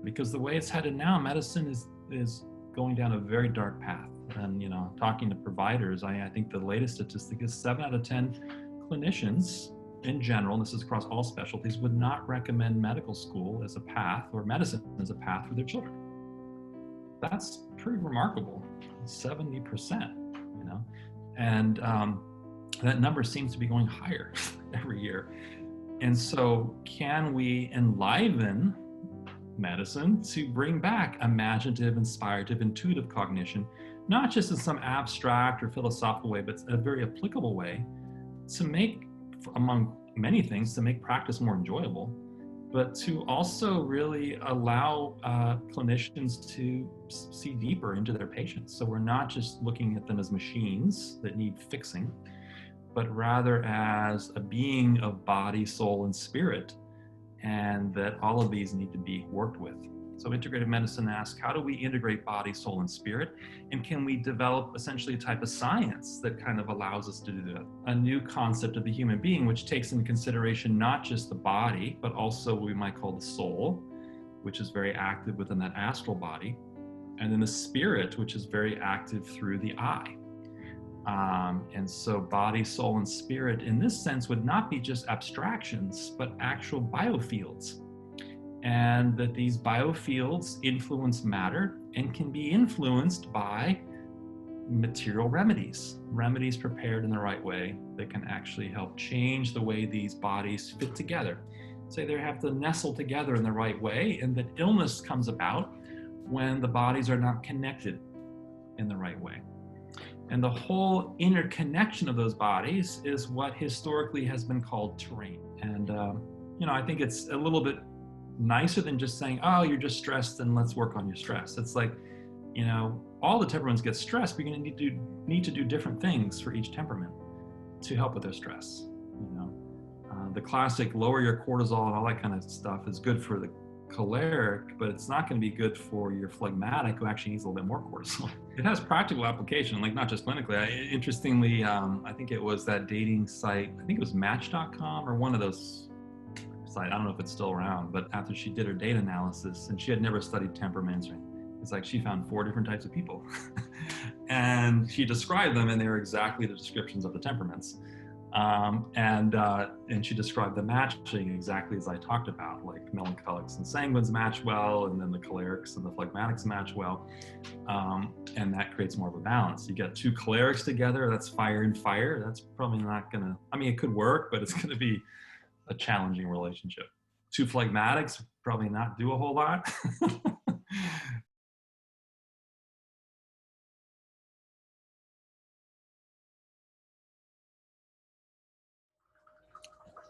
because the way it's headed now, medicine is going down a very dark path. And talking to providers, I think the latest statistic is 7 out of 10 clinicians in general, and this is across all specialties, would not recommend medical school as a path or medicine as a path for their children. That's pretty remarkable, 70%, and that number seems to be going higher every year. And so can we enliven medicine to bring back imaginative, inspirative, intuitive cognition, not just in some abstract or philosophical way, but a very applicable way to make, among many things, to make practice more enjoyable, but to also really allow clinicians to see deeper into their patients. So we're not just looking at them as machines that need fixing, but rather as a being of body, soul, and spirit, and that all of these need to be worked with. So integrative medicine asks, how do we integrate body, soul, and spirit? And can we develop essentially a type of science that kind of allows us to do that? A new concept of the human being, which takes into consideration not just the body, but also what we might call the soul, which is very active within that astral body, and then the spirit, which is very active through the eye. And so body, soul, and spirit in this sense would not be just abstractions, but actual biofields. And that these biofields influence matter and can be influenced by material remedies prepared in the right way that can actually help change the way these bodies fit together. So they have to nestle together in the right way, and that illness comes about when the bodies are not connected in the right way. And the whole interconnection of those bodies is what historically has been called terrain. And, I think it's a little bit nicer than just saying, oh, you're just stressed and let's work on your stress. It's like, all the temperaments get stressed, but you're going to need to do different things for each temperament to help with their stress. The classic lower your cortisol and all that kind of stuff is good for the choleric, but it's not going to be good for your phlegmatic, who actually needs a little bit more cortisol. It has practical application, like not just clinically. Interestingly, I think it was that dating site, I think it was Match.com or one of those sites. I don't know if it's still around, but after she did her data analysis, and she had never studied temperaments, it's like she found 4 different types of people. And she described them, and they were exactly the descriptions of the temperaments. And she described the matching exactly as I talked about, like melancholics and sanguines match well, and then the cholerics and the phlegmatics match well. And that creates more of a balance. You get 2 cholerics together, that's fire and fire. That's probably not gonna, it could work, but it's gonna be a challenging relationship. 2 phlegmatics probably not do a whole lot.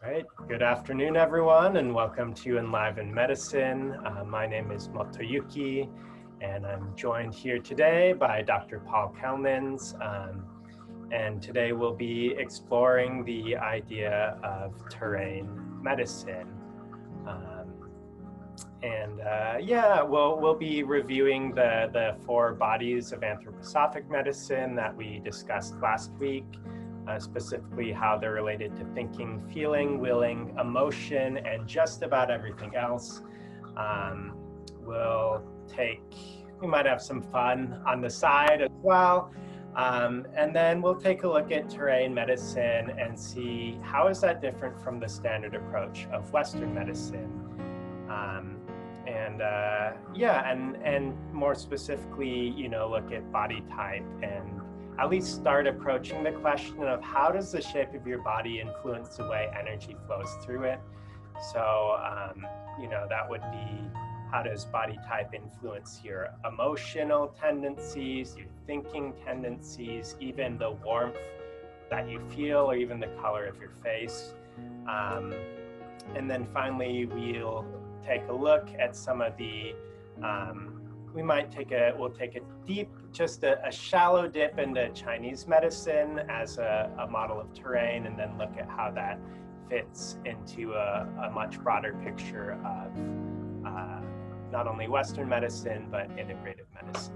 Right. Good afternoon, everyone, and welcome to Enliven Medicine. My name is Motoyuki, and I'm joined here today by Dr. Paul Kelnins. And today we'll be exploring the idea of terrain medicine. We'll be reviewing the 4 bodies of anthroposophic medicine that we discussed last week. Specifically how they're related to thinking, feeling, willing, emotion, and just about everything else. We might have some fun on the side as well. And then we'll take a look at terrain medicine and see how is that different from the standard approach of Western medicine. And more specifically, look at body type and at least start approaching the question of how does the shape of your body influence the way energy flows through it. So, that would be, how does body type influence your emotional tendencies, your thinking tendencies, even the warmth that you feel, or even the color of your face. And then finally, we'll take a look at some of the, we'll take a deep, just a shallow dip into Chinese medicine as a model of terrain, and then look at how that fits into a much broader picture of not only Western medicine, but integrative medicine.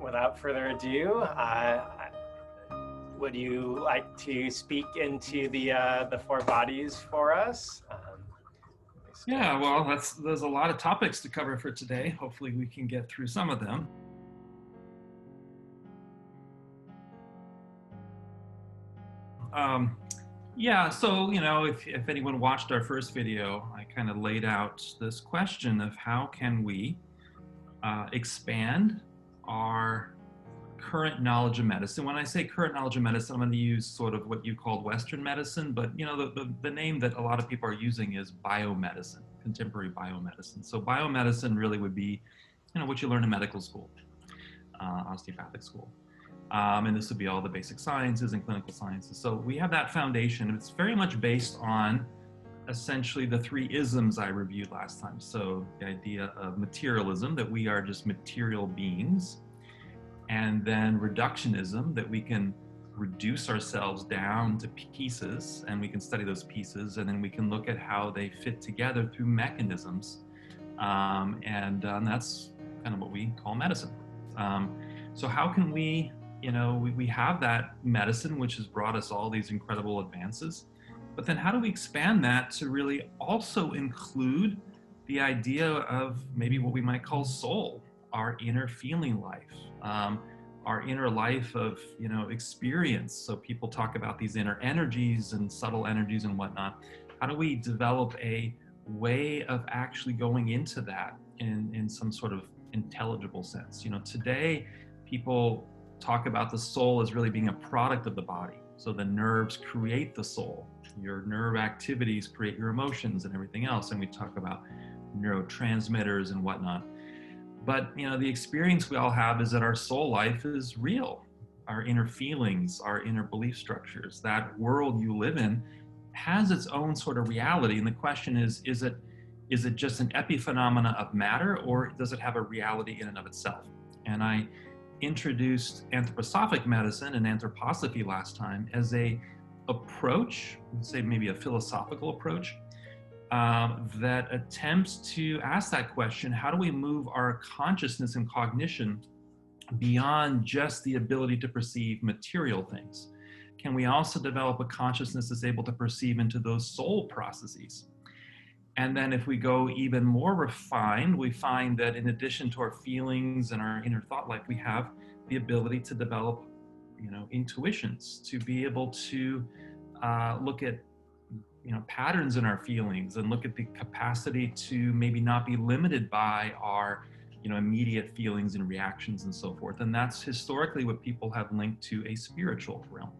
Without further ado, would you like to speak into the four bodies for us? Yeah, well, there's a lot of topics to cover for today. Hopefully we can get through some of them. Yeah, so, if anyone watched our first video, I kind of laid out this question of how can we expand our current knowledge of medicine. When I say current knowledge of medicine, I'm going to use sort of what you called Western medicine, but the name that a lot of people are using is biomedicine, contemporary biomedicine. So biomedicine really would be, what you learn in medical school, osteopathic school. And this would be all the basic sciences and clinical sciences. So we have that foundation. It's very much based on essentially the three isms I reviewed last time. So the idea of materialism, that we are just material beings, and then reductionism, that we can reduce ourselves down to pieces and we can study those pieces, and then we can look at how they fit together through mechanisms. And that's kind of what we call medicine. So how can we we have that medicine, which has brought us all these incredible advances, but then how do we expand that to really also include the idea of maybe what we might call soul, our inner feeling life, our inner life of, experience. So people talk about these inner energies and subtle energies and whatnot. How do we develop a way of actually going into that in some sort of intelligible sense? Today people talk about the soul as really being a product of the body. So the nerves create the soul. Your nerve activities create your emotions and everything else. And we talk about neurotransmitters and whatnot. But, the experience we all have is that our soul life is real. Our inner feelings, our inner belief structures, that world you live in has its own sort of reality. And the question is it just an epiphenomena of matter, or does it have a reality in and of itself? And I introduced anthroposophic medicine and anthroposophy last time as a approach, let's say maybe a philosophical approach, that attempts to ask that question: how do we move our consciousness and cognition beyond just the ability to perceive material things? Can we also develop a consciousness that's able to perceive into those soul processes? And then if we go even more refined, we find that in addition to our feelings and our inner thought life, we have the ability to develop, intuitions, to be able to look at, patterns in our feelings, and look at the capacity to maybe not be limited by our, immediate feelings and reactions and so forth. And that's historically what people have linked to a spiritual realm.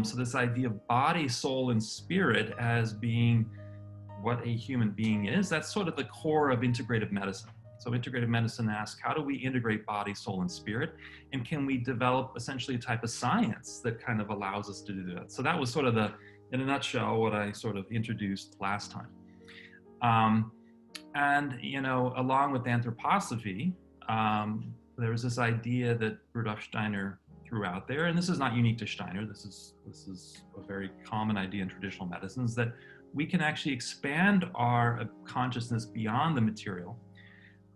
So this idea of body, soul, and spirit as being what a human being is, that's sort of the core of integrative medicine. So integrative medicine asks, how do we integrate body, soul, and spirit? And can we develop essentially a type of science that kind of allows us to do that? So that was sort of in a nutshell, what I sort of introduced last time. And, along with anthroposophy, there was this idea that Rudolf Steiner threw out there, and this is not unique to Steiner. This is a very common idea in traditional medicines, that we can actually expand our consciousness beyond the material,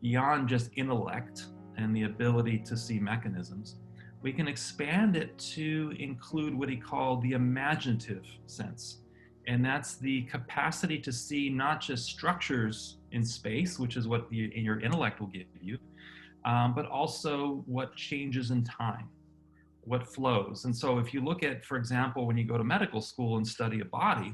beyond just intellect and the ability to see mechanisms. We can expand it to include what he called the imaginative sense. And that's the capacity to see not just structures in space, which is what your intellect will give you, but also what changes in time, what flows. And so if you look at, for example, when you go to medical school and study a body,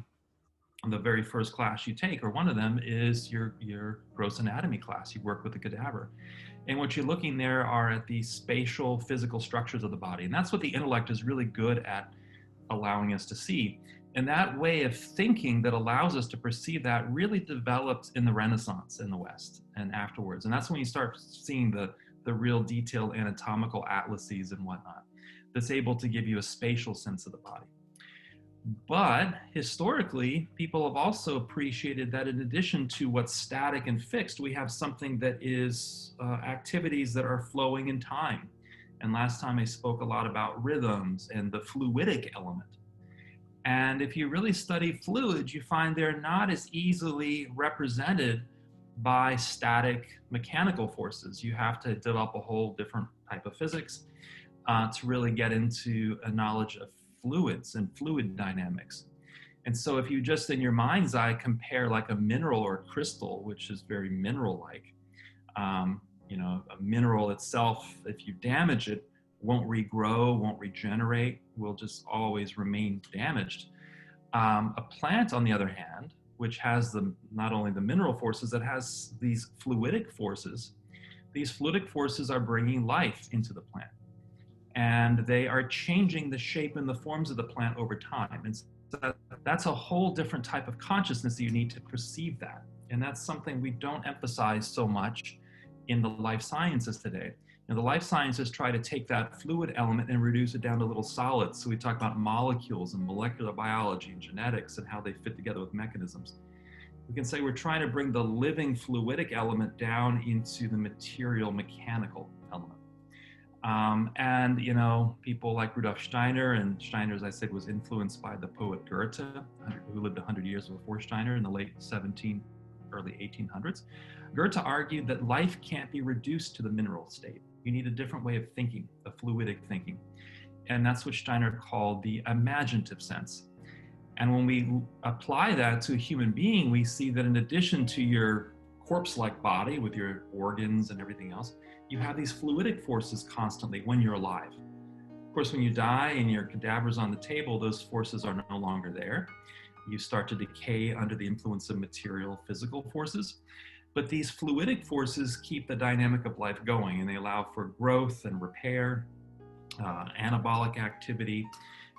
the very first class you take, or one of them, is your gross anatomy class. You work with the cadaver. And what you're looking there are at the spatial physical structures of the body. And that's what the intellect is really good at allowing us to see. And that way of thinking that allows us to perceive that really developed in the Renaissance in the West and afterwards. And that's when you start seeing the real detailed anatomical atlases and whatnot, that's able to give you a spatial sense of the body. But historically, people have also appreciated that in addition to what's static and fixed, we have something that is activities that are flowing in time. And last time I spoke a lot about rhythms and the fluidic element. And if you really study fluids, you find they're not as easily represented by static mechanical forces. You have to develop a whole different type of physics. to really get into a knowledge of fluids and fluid dynamics. And so if you just in your mind's eye compare like a mineral or a crystal, which is very mineral-like, you know, a mineral itself, if you damage it, won't regrow, won't regenerate, will just always remain damaged. A plant, on the other hand, which has not only the mineral forces, it has these fluidic forces. These fluidic forces are bringing life into the plant. And they are changing the shape and the forms of the plant over time. And so that's a whole different type of consciousness that you need to perceive that. And that's something we don't emphasize so much in the life sciences today. And the life sciences try to take that fluid element and reduce it down to little solids. So we talk about molecules and molecular biology and genetics and how they fit together with mechanisms. We can say we're trying to bring the living fluidic element down into the material mechanical element. And, you know, people like Rudolf Steiner, and Steiner, as I said, was influenced by the poet Goethe, who lived 100 years before Steiner in the late 1700s, early 1800s. Goethe argued that life can't be reduced to the mineral state. You need a different way of thinking, a fluidic thinking. And that's what Steiner called the imaginative sense. And when we apply that to a human being, we see that in addition to your corpse-like body with your organs and everything else, you have these fluidic forces constantly when you're alive. Of course, when you die and your cadaver's on the table, those forces are no longer there. You start to decay under the influence of material, physical forces. But these fluidic forces keep the dynamic of life going, and they allow for growth and repair, anabolic activity.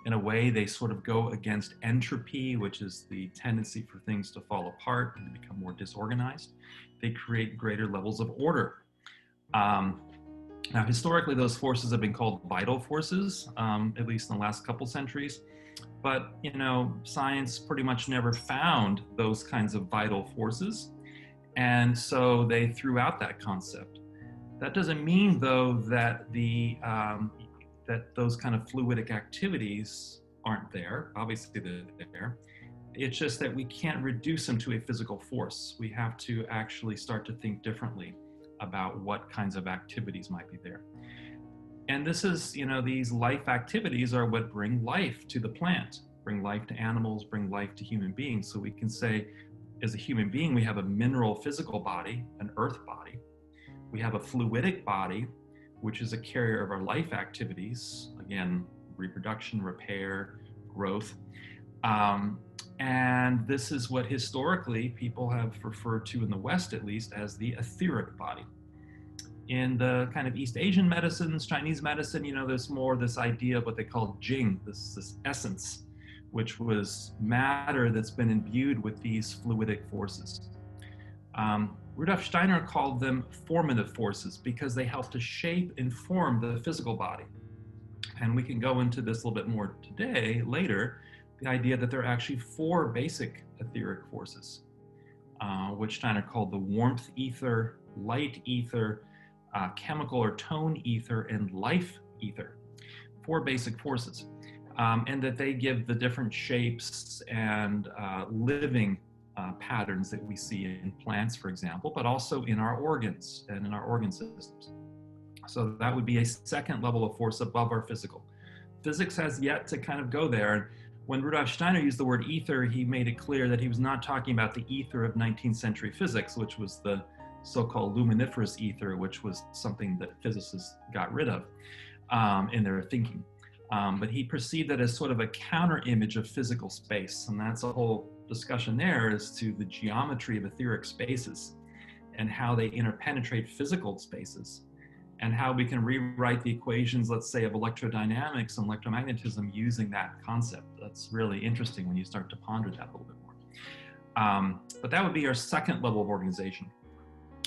In a way, they sort of go against entropy, which is the tendency for things to fall apart and to become more disorganized. They create greater levels of order. Now, historically, those forces have been called vital forces, at least in the last couple centuries. But, you know, science pretty much never found those kinds of vital forces. And so they threw out that concept. That doesn't mean, though, that that those kind of fluidic activities aren't there. Obviously, they're there. It's just that we can't reduce them to a physical force. We have to actually start to think differently about what kinds of activities might be there. And this is, you know, these life activities are what bring life to the plant, bring life to animals, bring life to human beings. So we can say, as a human being, we have a mineral physical body, an earth body. We have a fluidic body, which is a carrier of our life activities, again, reproduction, repair, growth. And this is what historically people have referred to in the West, at least, as the etheric body. In the kind of East Asian medicines, Chinese medicine, you know, there's more this idea of what they call Jing, this essence, which was matter that's been imbued with these fluidic forces. Rudolf Steiner called them formative forces because they help to shape and form the physical body. And we can go into this a little bit more today, later, the idea that there are actually four basic etheric forces, which Steiner called the warmth ether, light ether, chemical or tone ether, and life ether. Four basic forces. And that they give the different shapes and living patterns that we see in plants, for example, but also in our organs and in our organ systems. So that would be a second level of force above our physical. Physics has yet to kind of go there. When Rudolf Steiner used the word ether, he made it clear that he was not talking about the ether of 19th century physics, which was the so-called luminiferous ether, which was something that physicists got rid of in their thinking. But he perceived that as sort of a counter image of physical space. And that's a whole discussion there as to the geometry of etheric spaces and how they interpenetrate physical spaces and how we can rewrite the equations, let's say, of electrodynamics and electromagnetism using that concept. That's really interesting when you start to ponder that a little bit more. But that would be our second level of organization.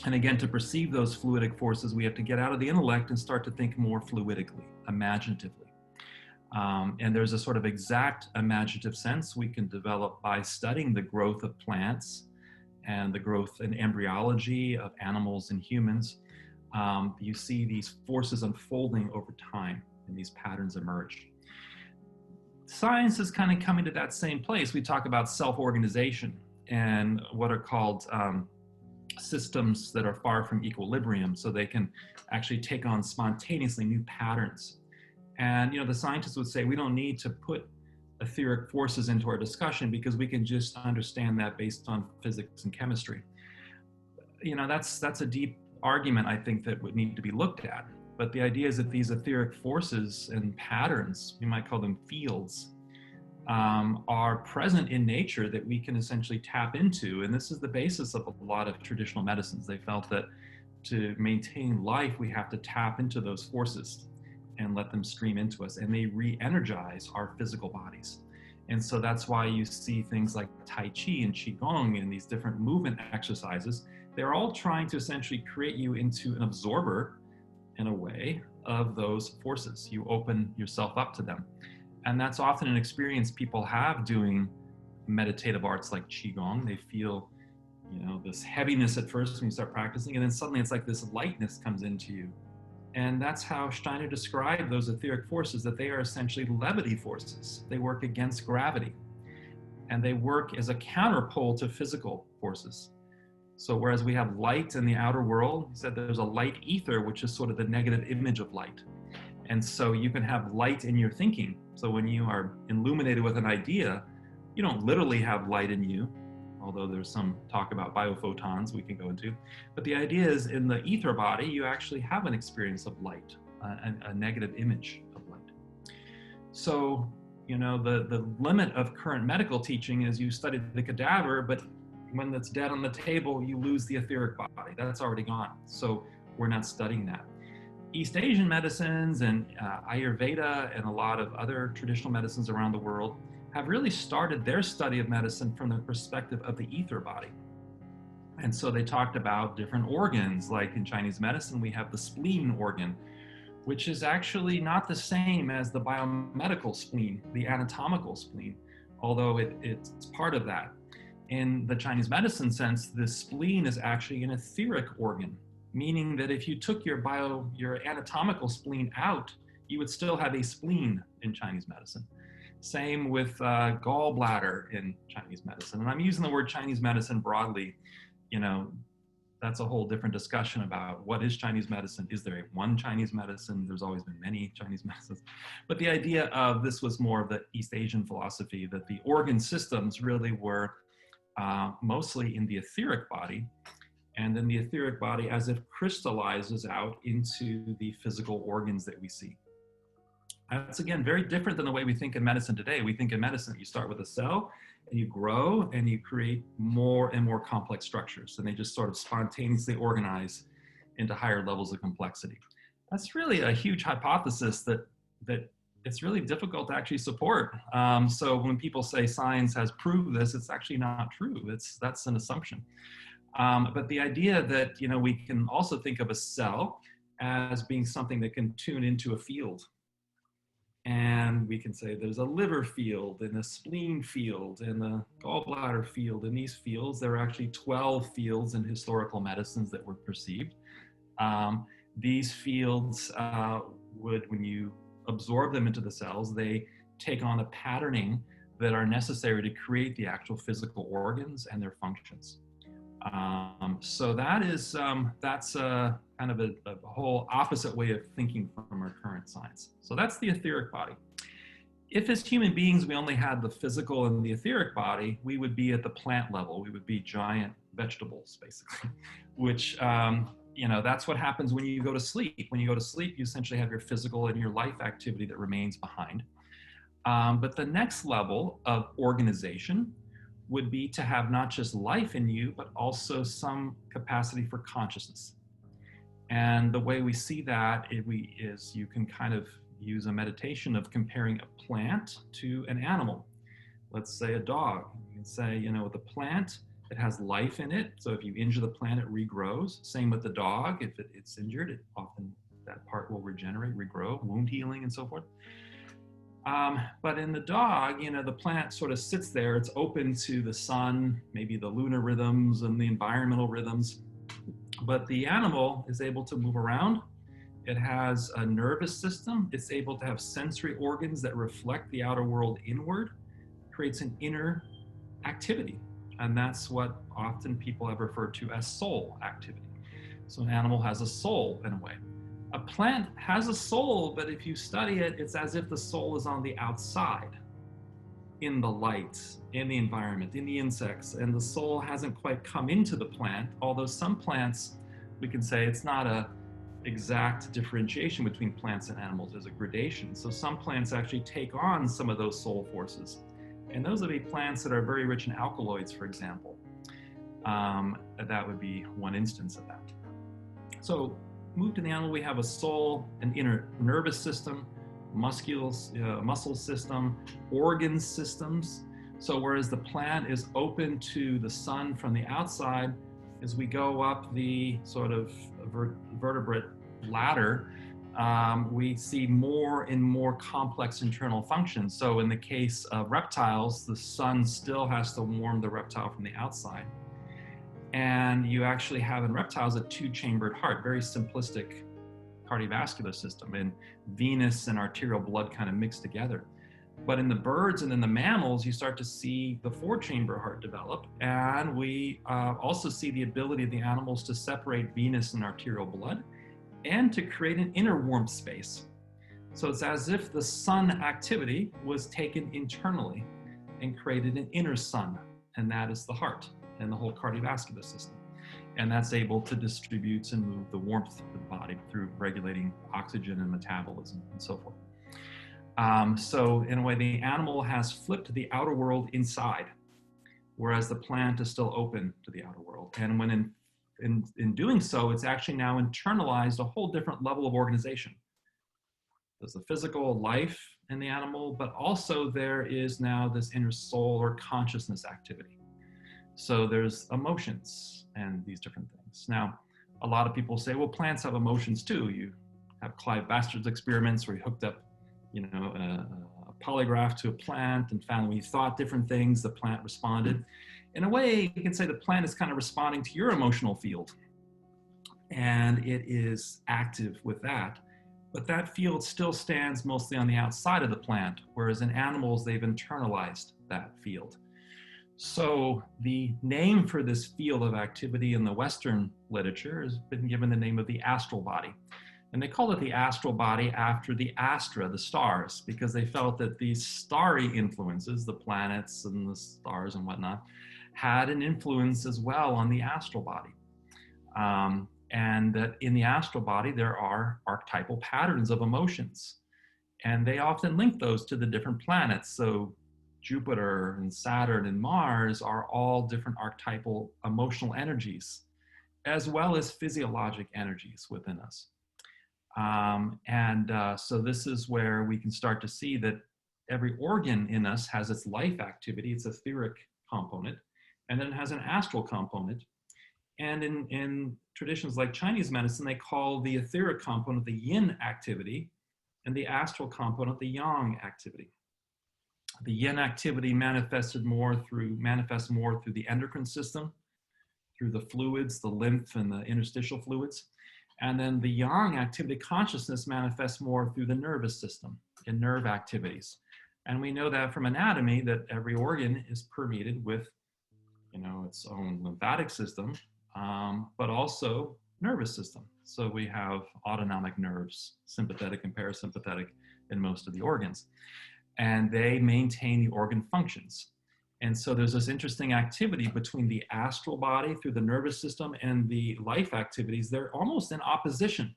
And again, to perceive those fluidic forces, we have to get out of the intellect and start to think more fluidically, imaginatively. And there's a sort of exact imaginative sense we can develop by studying the growth of plants and the growth and embryology of animals and humans. You see these forces unfolding over time and these patterns emerge. Science is kind of coming to that same place. We talk about self-organization and what are called systems that are far from equilibrium, so they can actually take on spontaneously new patterns. And the scientists would say we don't need to put etheric forces into our discussion because we can just understand that based on physics and chemistry. That's a deep argument, I think, that would need to be looked at. But the idea is that these etheric forces and patterns, we might call them fields, are present in nature that we can essentially tap into. And this is the basis of a lot of traditional medicines. They felt that to maintain life, we have to tap into those forces and let them stream into us, and they re-energize our physical bodies. And so that's why you see things like Tai Chi and Qigong and these different movement exercises. They're all trying to essentially create you into an absorber, in a way, of those forces. You open yourself up to them. And that's often an experience people have doing meditative arts like Qigong. They feel, this heaviness at first when you start practicing, and then suddenly it's like this lightness comes into you. And that's how Steiner described those etheric forces, that they are essentially levity forces. They work against gravity, and they work as a counterpole to physical forces. So whereas we have light in the outer world, he said there's a light ether, which is sort of the negative image of light. And so you can have light in your thinking. So when you are illuminated with an idea, you don't literally have light in you, although there's some talk about biophotons we can go into. But the idea is in the ether body, you actually have an experience of light, a negative image of light. So, the limit of current medical teaching is you study the cadaver, but when it's dead on the table, you lose the etheric body. That's already gone. So we're not studying that. East Asian medicines and Ayurveda and a lot of other traditional medicines around the world have really started their study of medicine from the perspective of the ether body. And so they talked about different organs, like in Chinese medicine, we have the spleen organ, which is actually not the same as the biomedical spleen, the anatomical spleen, although it's part of that. In the Chinese medicine sense, the spleen is actually an etheric organ, meaning that if you took your anatomical spleen out, you would still have a spleen in Chinese medicine. Same with gallbladder in Chinese medicine. And I'm using the word Chinese medicine broadly. That's a whole different discussion about what is Chinese medicine. Is there one Chinese medicine? There's always been many Chinese medicines. But the idea of this was more of the East Asian philosophy, that the organ systems really were mostly in the etheric body. And then the etheric body as it crystallizes out into the physical organs that we see. That's, again, very different than the way we think in medicine today. We think in medicine, you start with a cell, and you grow, and you create more and more complex structures, and they just sort of spontaneously organize into higher levels of complexity. That's really a huge hypothesis that it's really difficult to actually support. So when people say science has proved this, it's actually not true. That's an assumption. But the idea that we can also think of a cell as being something that can tune into a field. And we can say there's a liver field and a spleen field and a gallbladder field. In these fields, there are actually 12 fields in historical medicines that were perceived. These fields when you absorb them into the cells, they take on the patterning that are necessary to create the actual physical organs and their functions. So that's a kind of a whole opposite way of thinking from our current science. So that's the etheric body. If as human beings we only had the physical and the etheric body, we would be at the plant level. We would be giant vegetables, basically, which, that's what happens when you go to sleep. When you go to sleep, you essentially have your physical and your life activity that remains behind. But the next level of organization would be to have not just life in you, but also some capacity for consciousness. And the way we see that is you can kind of use a meditation of comparing a plant to an animal. Let's say a dog. You can say, with a plant, it has life in it. So if you injure the plant, it regrows. Same with the dog. If it's injured, often that part will regenerate, regrow, wound healing, and so forth. But in the dog, the plant sort of sits there. It's open to the sun, maybe the lunar rhythms and the environmental rhythms. But the animal is able to move around. It has a nervous system. It's able to have sensory organs that reflect the outer world inward, creates an inner activity. And that's what often people have referred to as soul activity. So an animal has a soul in a way. A plant has a soul, but if you study it, it's as if the soul is on the outside, in the light, in the environment, in the insects, and the soul hasn't quite come into the plant, although some plants, we can say it's not a exact differentiation between plants and animals, there's a gradation. So some plants actually take on some of those soul forces. And those would be plants that are very rich in alkaloids, for example. That would be one instance of that. So move to the animal, we have a soul, an inner nervous system, muscle system, organ systems. So whereas the plant is open to the sun from the outside, as we go up the sort of vertebrate ladder, we see more and more complex internal functions. So in the case of reptiles, the sun still has to warm the reptile from the outside. And you actually have in reptiles a two-chambered heart, very simplistic cardiovascular system, and venous and arterial blood kind of mixed together. But in the birds and in the mammals, you start to see the four-chamber heart develop, and we also see the ability of the animals to separate venous and arterial blood and to create an inner warmth space. So it's as if the sun activity was taken internally and created an inner sun, and that is the heart and the whole cardiovascular system. And that's able to distribute and move the warmth of the body through regulating oxygen and metabolism and so forth. So in a way, the animal has flipped the outer world inside, whereas the plant is still open to the outer world. And when in doing so, it's actually now internalized a whole different level of organization. There's the physical life in the animal, but also there is now this inner soul or consciousness activity. So there's emotions and these different things. Now, a lot of people say, well, plants have emotions too. You have Clive Bastard's experiments where he hooked up, a polygraph to a plant and found when you thought different things, the plant responded. In a way, you can say the plant is kind of responding to your emotional field, and it is active with that. But that field still stands mostly on the outside of the plant, whereas in animals, they've internalized that field. So the name for this field of activity in the Western literature has been given the name of the astral body. And they call it the astral body after the astra, the stars, because they felt that these starry influences, the planets and the stars and whatnot, had an influence as well on the astral body. And that in the astral body, there are archetypal patterns of emotions. And they often link those to the different planets. So Jupiter and Saturn and Mars are all different archetypal emotional energies, as well as physiologic energies within us. So this is where we can start to see that every organ in us has its life activity, its etheric component, and then it has an astral component. And in traditions like Chinese medicine, they call the etheric component the yin activity and the astral component the yang activity. The yin activity manifests more through the endocrine system, through the fluids, the lymph and the interstitial fluids. And then the yang activity, consciousness, manifests more through the nervous system and nerve activities. And we know that from anatomy that every organ is permeated with, its own lymphatic system, but also nervous system. So we have autonomic nerves, sympathetic and parasympathetic in most of the organs. And they maintain the organ functions. And so there's this interesting activity between the astral body through the nervous system and the life activities. They're almost in opposition.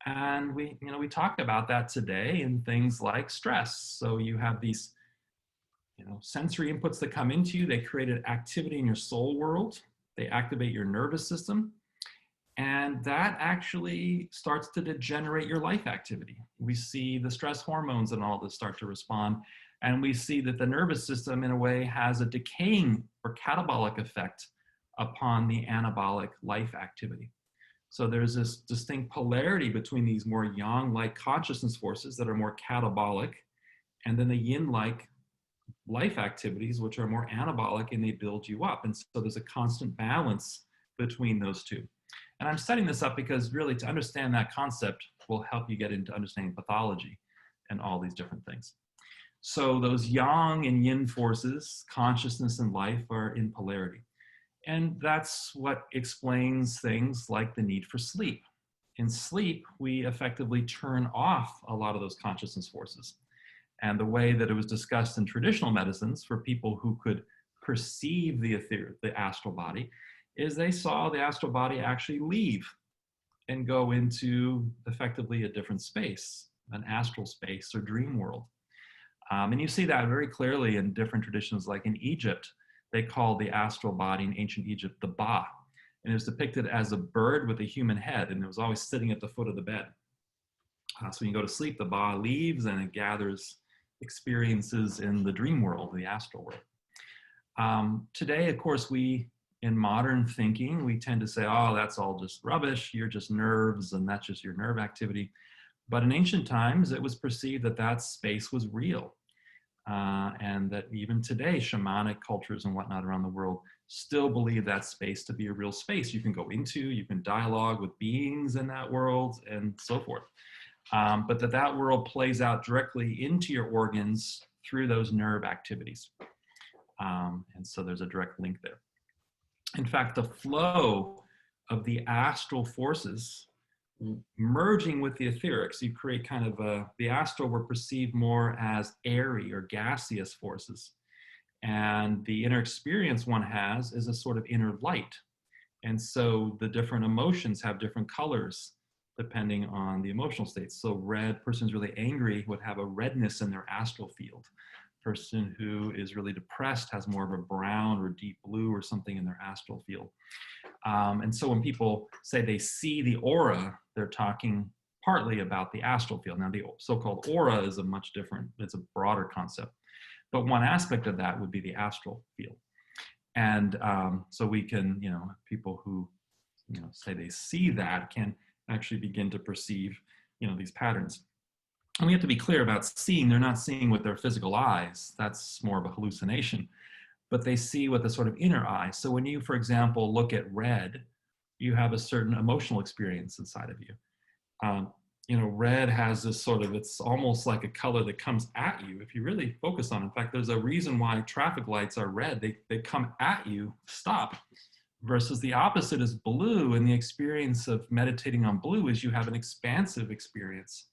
And we talk about that today in things like stress. So you have these, sensory inputs that come into you. They create an activity in your soul world. They activate your nervous system. And that actually starts to degenerate your life activity. We see the stress hormones and all this start to respond. And we see that the nervous system, in a way, has a decaying or catabolic effect upon the anabolic life activity. So there's this distinct polarity between these more yang-like consciousness forces that are more catabolic, and then the yin-like life activities, which are more anabolic and they build you up. And so there's a constant balance between those two. And I'm setting this up because really to understand that concept will help you get into understanding pathology and all these different things. So those yang and yin forces, consciousness and life, are in polarity. And that's what explains things like the need for sleep in sleep, we effectively turn off a lot of those consciousness forces. And the way that it was discussed in traditional medicines for people who could perceive the astral body is they saw the astral body actually leave and go into effectively a different space, an astral space or dream world. And you see that very clearly in different traditions, like in Egypt, they called the astral body in ancient Egypt the Ba. And it was depicted as a bird with a human head, and it was always sitting at the foot of the bed. So when you go to sleep, the Ba leaves and it gathers experiences in the dream world, the astral world. Today, of course, in modern thinking, we tend to say, oh, that's all just rubbish. You're just nerves, and that's just your nerve activity. But in ancient times, it was perceived that that space was real. And that even today, shamanic cultures and whatnot around the world still believe that space to be a real space you can go into, you can dialogue with beings in that world, and so forth. But that world plays out directly into your organs through those nerve activities. And so there's a direct link there. In fact, the flow of the astral forces merging with the etherics, you create kind of the astral were perceived more as airy or gaseous forces. And the inner experience one has is a sort of inner light. And so the different emotions have different colors depending on the emotional states. So person's really angry would have a redness in their astral field. Person who is really depressed has more of a brown or deep blue or something in their astral field. And so when people say they see the aura, they're talking partly about the astral field. Now, the so-called aura is a much different, it's a broader concept. But one aspect of that would be the astral field. And so we can, people who, say they see that can actually begin to perceive, these patterns. And we have to be clear about seeing. They're not seeing with their physical eyes. That's more of a hallucination. But they see with a sort of inner eye. So when you, for example, look at red, you have a certain emotional experience inside of you. Red has this sort of, it's almost like a color that comes at you if you really focus on it. In fact, there's a reason why traffic lights are red. They come at you, stop. Versus the opposite is blue, and the experience of meditating on blue is you have an expansive experience.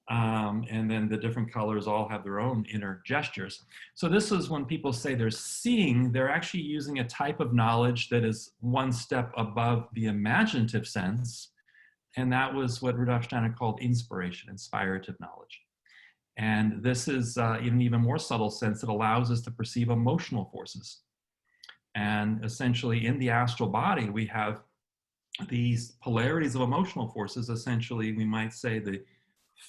And then the different colors all have their own inner gestures. So this is when people say they're seeing, they're actually using a type of knowledge that is one step above the imaginative sense. And that was what Rudolf Steiner called inspiration, inspirative knowledge. And this is in an even more subtle sense that allows us to perceive emotional forces. And essentially in the astral body, we have these polarities of emotional forces. Essentially, we might say the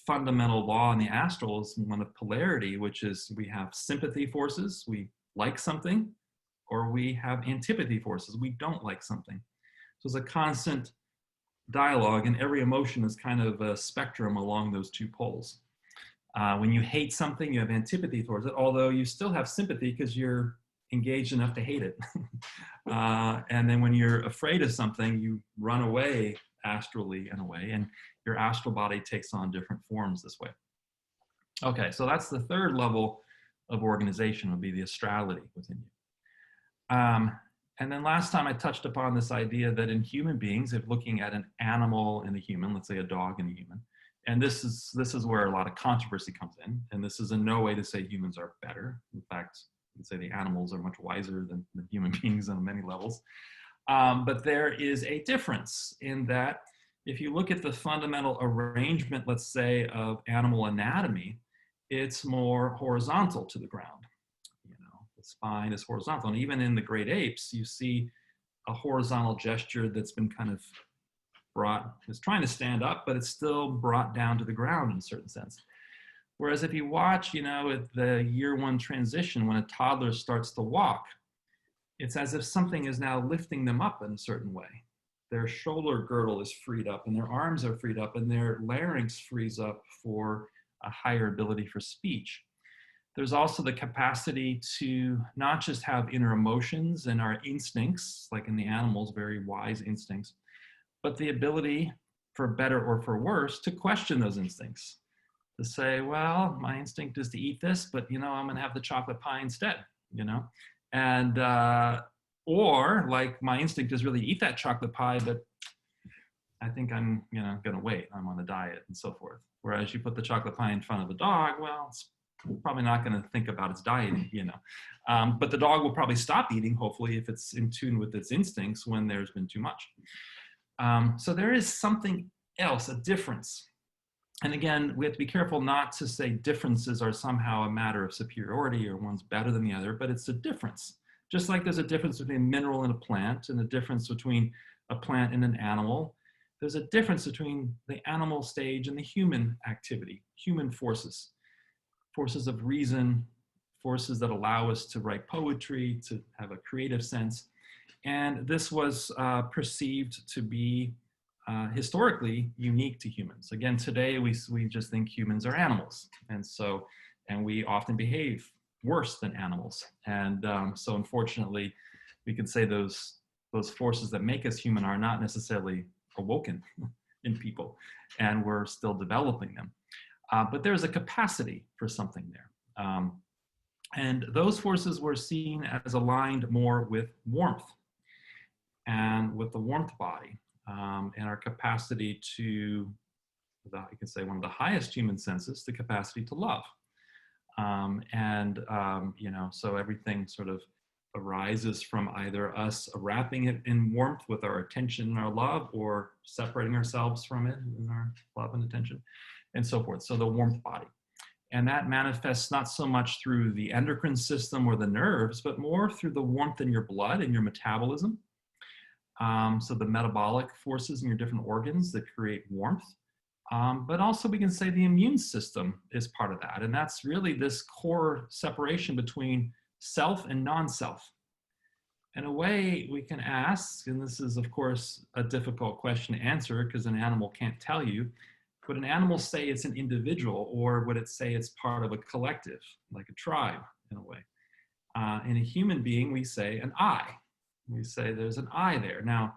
fundamental law in the astral is one of polarity, which is we have sympathy forces, we like something, or we have antipathy forces, we don't like something. So it's a constant dialogue, and every emotion is kind of a spectrum along those two poles. When you hate something, you have antipathy towards it, although you still have sympathy because you're engaged enough to hate it. And then when you're afraid of something, you run away astrally in a way, and your astral body takes on different forms this way. Okay, so that's the third level of organization, would be the astrality within you. And then last time I touched upon this idea that in human beings, if looking at an animal and a human, let's say a dog and a human, and this is where a lot of controversy comes in, and this is in no way to say humans are better. In fact, you can say the animals are much wiser than human beings on many levels. But there is a difference in that if you look at the fundamental arrangement, let's say, of animal anatomy, it's more horizontal to the ground. The spine is horizontal. And even in the great apes, you see a horizontal gesture that's been kind of it's trying to stand up, but it's still brought down to the ground in a certain sense. Whereas if you watch, at the year one transition, when a toddler starts to walk, it's as if something is now lifting them up in a certain way. Their shoulder girdle is freed up, and their arms are freed up, and their larynx frees up for a higher ability for speech. There's also the capacity to not just have inner emotions and our instincts, like in the animals, very wise instincts, but the ability, for better or for worse, to question those instincts. To say, well, my instinct is to eat this, but I'm going to have the chocolate pie instead, And, or like my instinct is really to eat that chocolate pie, but I think I'm, going to wait. I'm on a diet and so forth. Whereas you put the chocolate pie in front of a dog, well, it's probably not going to think about its dieting. But the dog will probably stop eating, hopefully, if it's in tune with its instincts when there's been too much. So there is something else, a difference. And again, we have to be careful not to say differences are somehow a matter of superiority or one's better than the other, but it's a difference. Just like there's a difference between a mineral and a plant, and a difference between a plant and an animal, there's a difference between the animal stage and the human activity, human forces, forces of reason, forces that allow us to write poetry, to have a creative sense. And this was perceived to be historically unique to humans. Again, today we just think humans are animals. And we often behave worse than animals. And so unfortunately, we can say those forces that make us human are not necessarily awoken in people, and we're still developing them. But there's a capacity for something there. And those forces were seen as aligned more with warmth and with the warmth body, and our capacity to, you can say one of the highest human senses, the capacity to love. So everything sort of arises from either us wrapping it in warmth with our attention and our love, or separating ourselves from it in our love and attention, and so forth. So the warmth body. And that manifests not so much through the endocrine system or the nerves, but more through the warmth in your blood and your metabolism. So the metabolic forces in your different organs that create warmth. But also we can say the immune system is part of that. And that's really this core separation between self and non-self. In a way we can ask, and this is of course a difficult question to answer because an animal can't tell you, would an animal say it's an individual, or would it say it's part of a collective, like a tribe in a way? In a human being, we say an I. We say there's an I there. Now,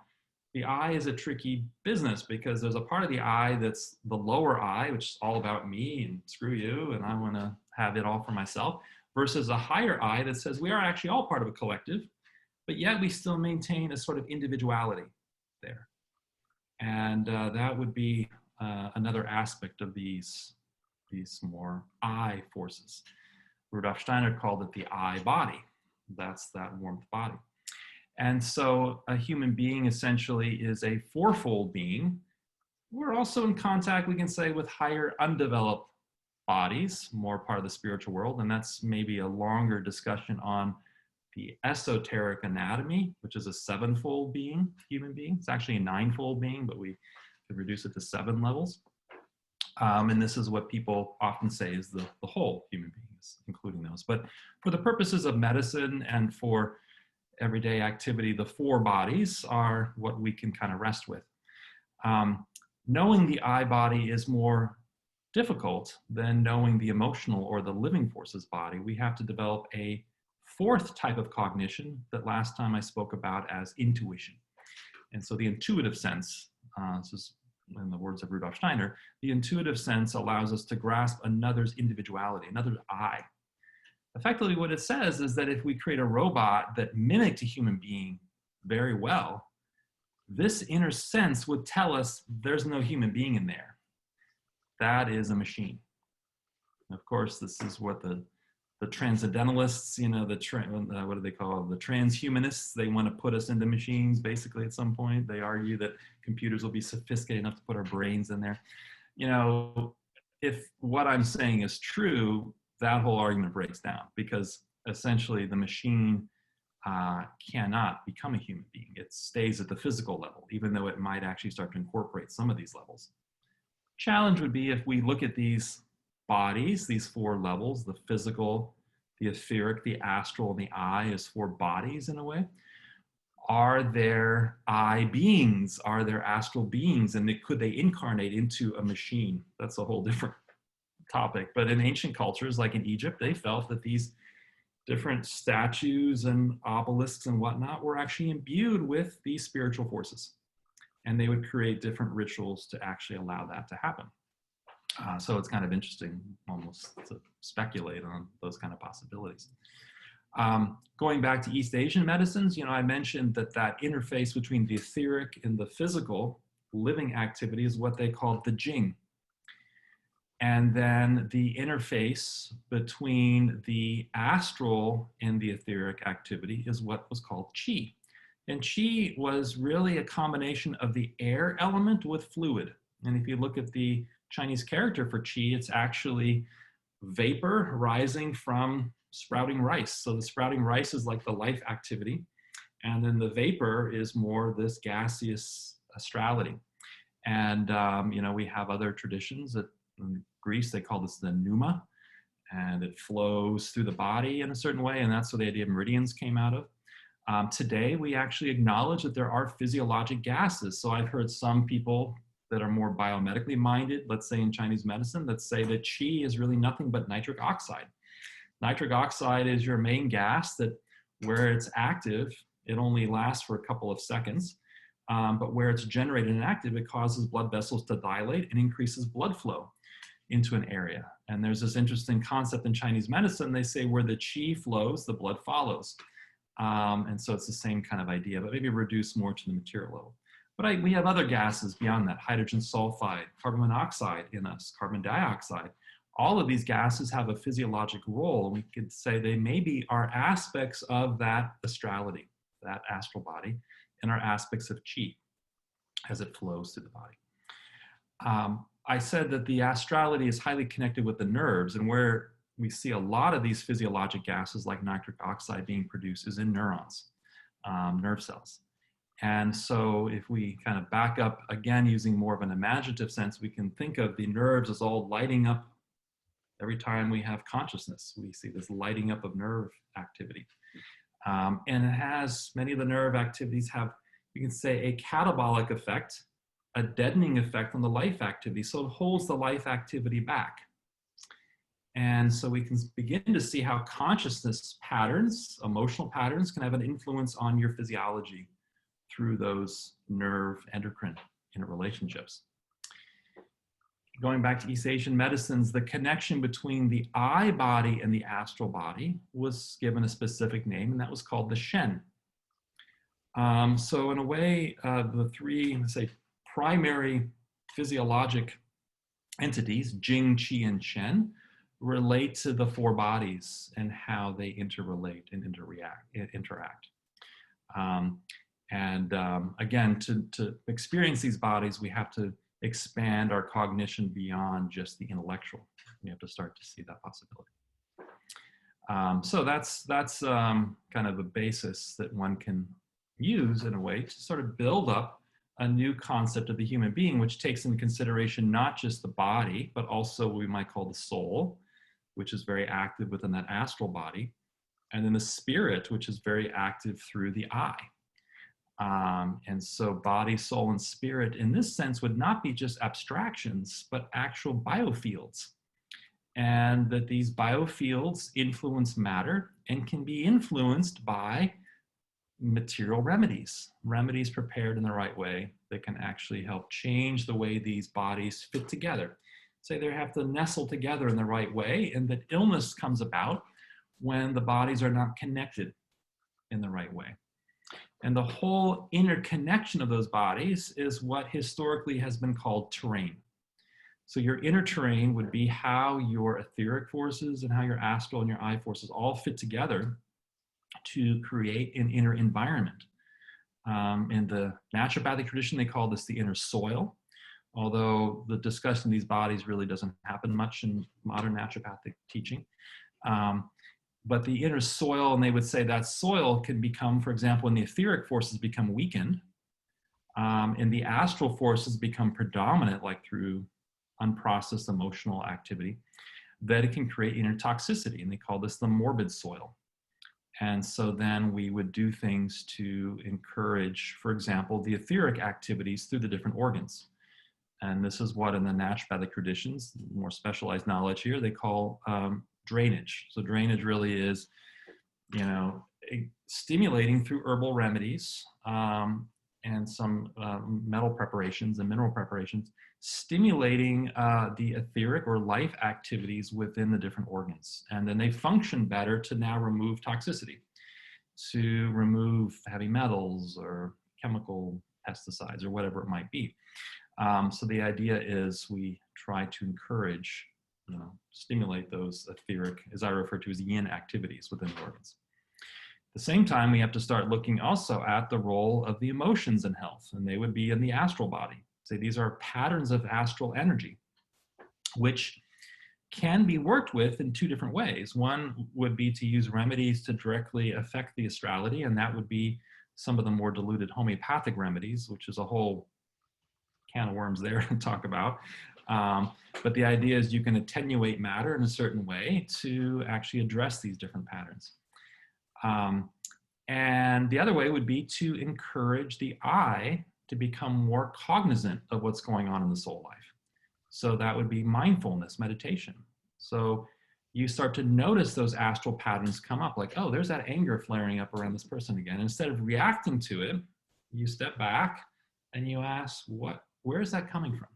the I is a tricky business because there's a part of the I that's the lower I, which is all about me and screw you, and I want to have it all for myself, versus a higher I that says we are actually all part of a collective, but yet we still maintain a sort of individuality there. And that would be another aspect of these more I forces. Rudolf Steiner called it the I body. That's that warmth body. And so a human being essentially is a fourfold being. We're also in contact, we can say, with higher undeveloped bodies, more part of the spiritual world. And that's maybe a longer discussion on the esoteric anatomy, which is a sevenfold being, human being. It's actually a ninefold being, but we could reduce it to 7 levels. And this is what people often say is the whole human beings, including those. But for the purposes of medicine and for everyday activity, the 4 bodies are what we can kind of rest with. Knowing the I body is more difficult than knowing the emotional or the living forces body. We have to develop a 4th type of cognition that last time I spoke about as intuition. And so the intuitive sense, this is in the words of Rudolf Steiner, the intuitive sense allows us to grasp another's individuality, another's I. Effectively, what it says is that if we create a robot that mimicked a human being very well, this inner sense would tell us there's no human being in there. That is a machine. And of course, this is what the transcendentalists, what do they call it? The transhumanists, they want to put us into machines basically at some point. They argue that computers will be sophisticated enough to put our brains in there. If what I'm saying is true, that whole argument breaks down, because essentially the machine cannot become a human being. It stays at the physical level, even though it might actually start to incorporate some of these levels. Challenge would be if we look at these bodies, these 4 levels, the physical, the etheric, the astral, and the I as 4 bodies in a way. Are there I beings? Are there astral beings? And could they incarnate into a machine? That's a whole different topic. But in ancient cultures, like in Egypt, they felt that these different statues and obelisks and whatnot were actually imbued with these spiritual forces. And they would create different rituals to actually allow that to happen. So it's kind of interesting almost to speculate on those kind of possibilities. Going back to East Asian medicines, I mentioned that interface between the etheric and the physical living activity is what they called the Jing. And then the interface between the astral and the etheric activity is what was called qi. And qi was really a combination of the air element with fluid. And if you look at the Chinese character for qi, it's actually vapor rising from sprouting rice. So the sprouting rice is like the life activity. And then the vapor is more this gaseous astrality. And, we have other traditions that in Greece, they call this the pneuma, and it flows through the body in a certain way. And that's where the idea of meridians came out of. Today, we actually acknowledge that there are physiologic gases. So I've heard some people that are more biomedically minded, let's say in Chinese medicine, that say that qi is really nothing but nitric oxide. Nitric oxide is your main gas that where it's active, it only lasts for a couple of seconds. But where it's generated and active, it causes blood vessels to dilate and increases blood flow into an area. And there's this interesting concept in Chinese medicine. They say where the qi flows, the blood follows. And so it's the same kind of idea, but maybe reduced more to the material level. But we have other gases beyond that, hydrogen sulfide, carbon monoxide in us, carbon dioxide. All of these gases have a physiologic role. We could say they maybe are aspects of that astrality, that astral body, and are aspects of qi as it flows through the body. I said that the astrality is highly connected with the nerves, and where we see a lot of these physiologic gases like nitric oxide being produced is in neurons, nerve cells. And so if we kind of back up again using more of an imaginative sense, we can think of the nerves as all lighting up every time we have consciousness. We see this lighting up of nerve activity. And it has, many of the nerve activities have, you can say, a catabolic effect, a deadening effect on the life activity. So it holds the life activity back. And so we can begin to see how consciousness patterns, emotional patterns, can have an influence on your physiology through those nerve endocrine interrelationships. Going back to East Asian medicines, the connection between the eye body and the astral body was given a specific name, and that was called the Shen. So in a way, the three, let's say, primary physiologic entities, Jing, Qi, and Shen, relate to the four bodies and how they interrelate and interact. Again, to experience these bodies, we have to expand our cognition beyond just the intellectual. We have to start to see that possibility. So that's kind of a basis that one can use in a way to sort of build up a new concept of the human being, which takes into consideration not just the body, but also what we might call the soul, which is very active within that astral body, and then the spirit, which is very active through the eye. And so body, soul, and spirit in this sense would not be just abstractions, but actual biofields. And that these biofields influence matter and can be influenced by material remedies prepared in the right way that can actually help change the way these bodies fit together. Say they have to nestle together in the right way, and that illness comes about when the bodies are not connected in the right way. And the whole interconnection of those bodies is what historically has been called terrain. So your inner terrain would be how your etheric forces and how your astral and your eye forces all fit together to create an inner environment. In the naturopathic tradition, they call this the inner soil, although the discussion of these bodies really doesn't happen much in modern naturopathic teaching. But the inner soil, and they would say that soil can become, for example, when the etheric forces become weakened, and the astral forces become predominant, like through unprocessed emotional activity, that it can create inner toxicity, and they call this the morbid soil. And so then we would do things to encourage, for example, the etheric activities through the different organs. And this is what in the naturopathic traditions, more specialized knowledge here, they call drainage. So drainage really is, stimulating through herbal remedies and some metal preparations and mineral preparations, stimulating the etheric or life activities within the different organs. And then they function better to now remove toxicity, to remove heavy metals or chemical pesticides or whatever it might be. So the idea is we try to encourage, stimulate those etheric, as I refer to as yin activities within the organs. At the same time, we have to start looking also at the role of the emotions in health, and they would be in the astral body. So these are patterns of astral energy, which can be worked with in two different ways. One would be to use remedies to directly affect the astrality, and that would be some of the more diluted homeopathic remedies, which is a whole can of worms there to talk about. But the idea is you can attenuate matter in a certain way to actually address these different patterns. And the other way would be to encourage the I to become more cognizant of what's going on in the soul life. So that would be mindfulness, meditation. So you start to notice those astral patterns come up, like, oh, there's that anger flaring up around this person again. Instead of reacting to it, you step back and you ask, where is that coming from?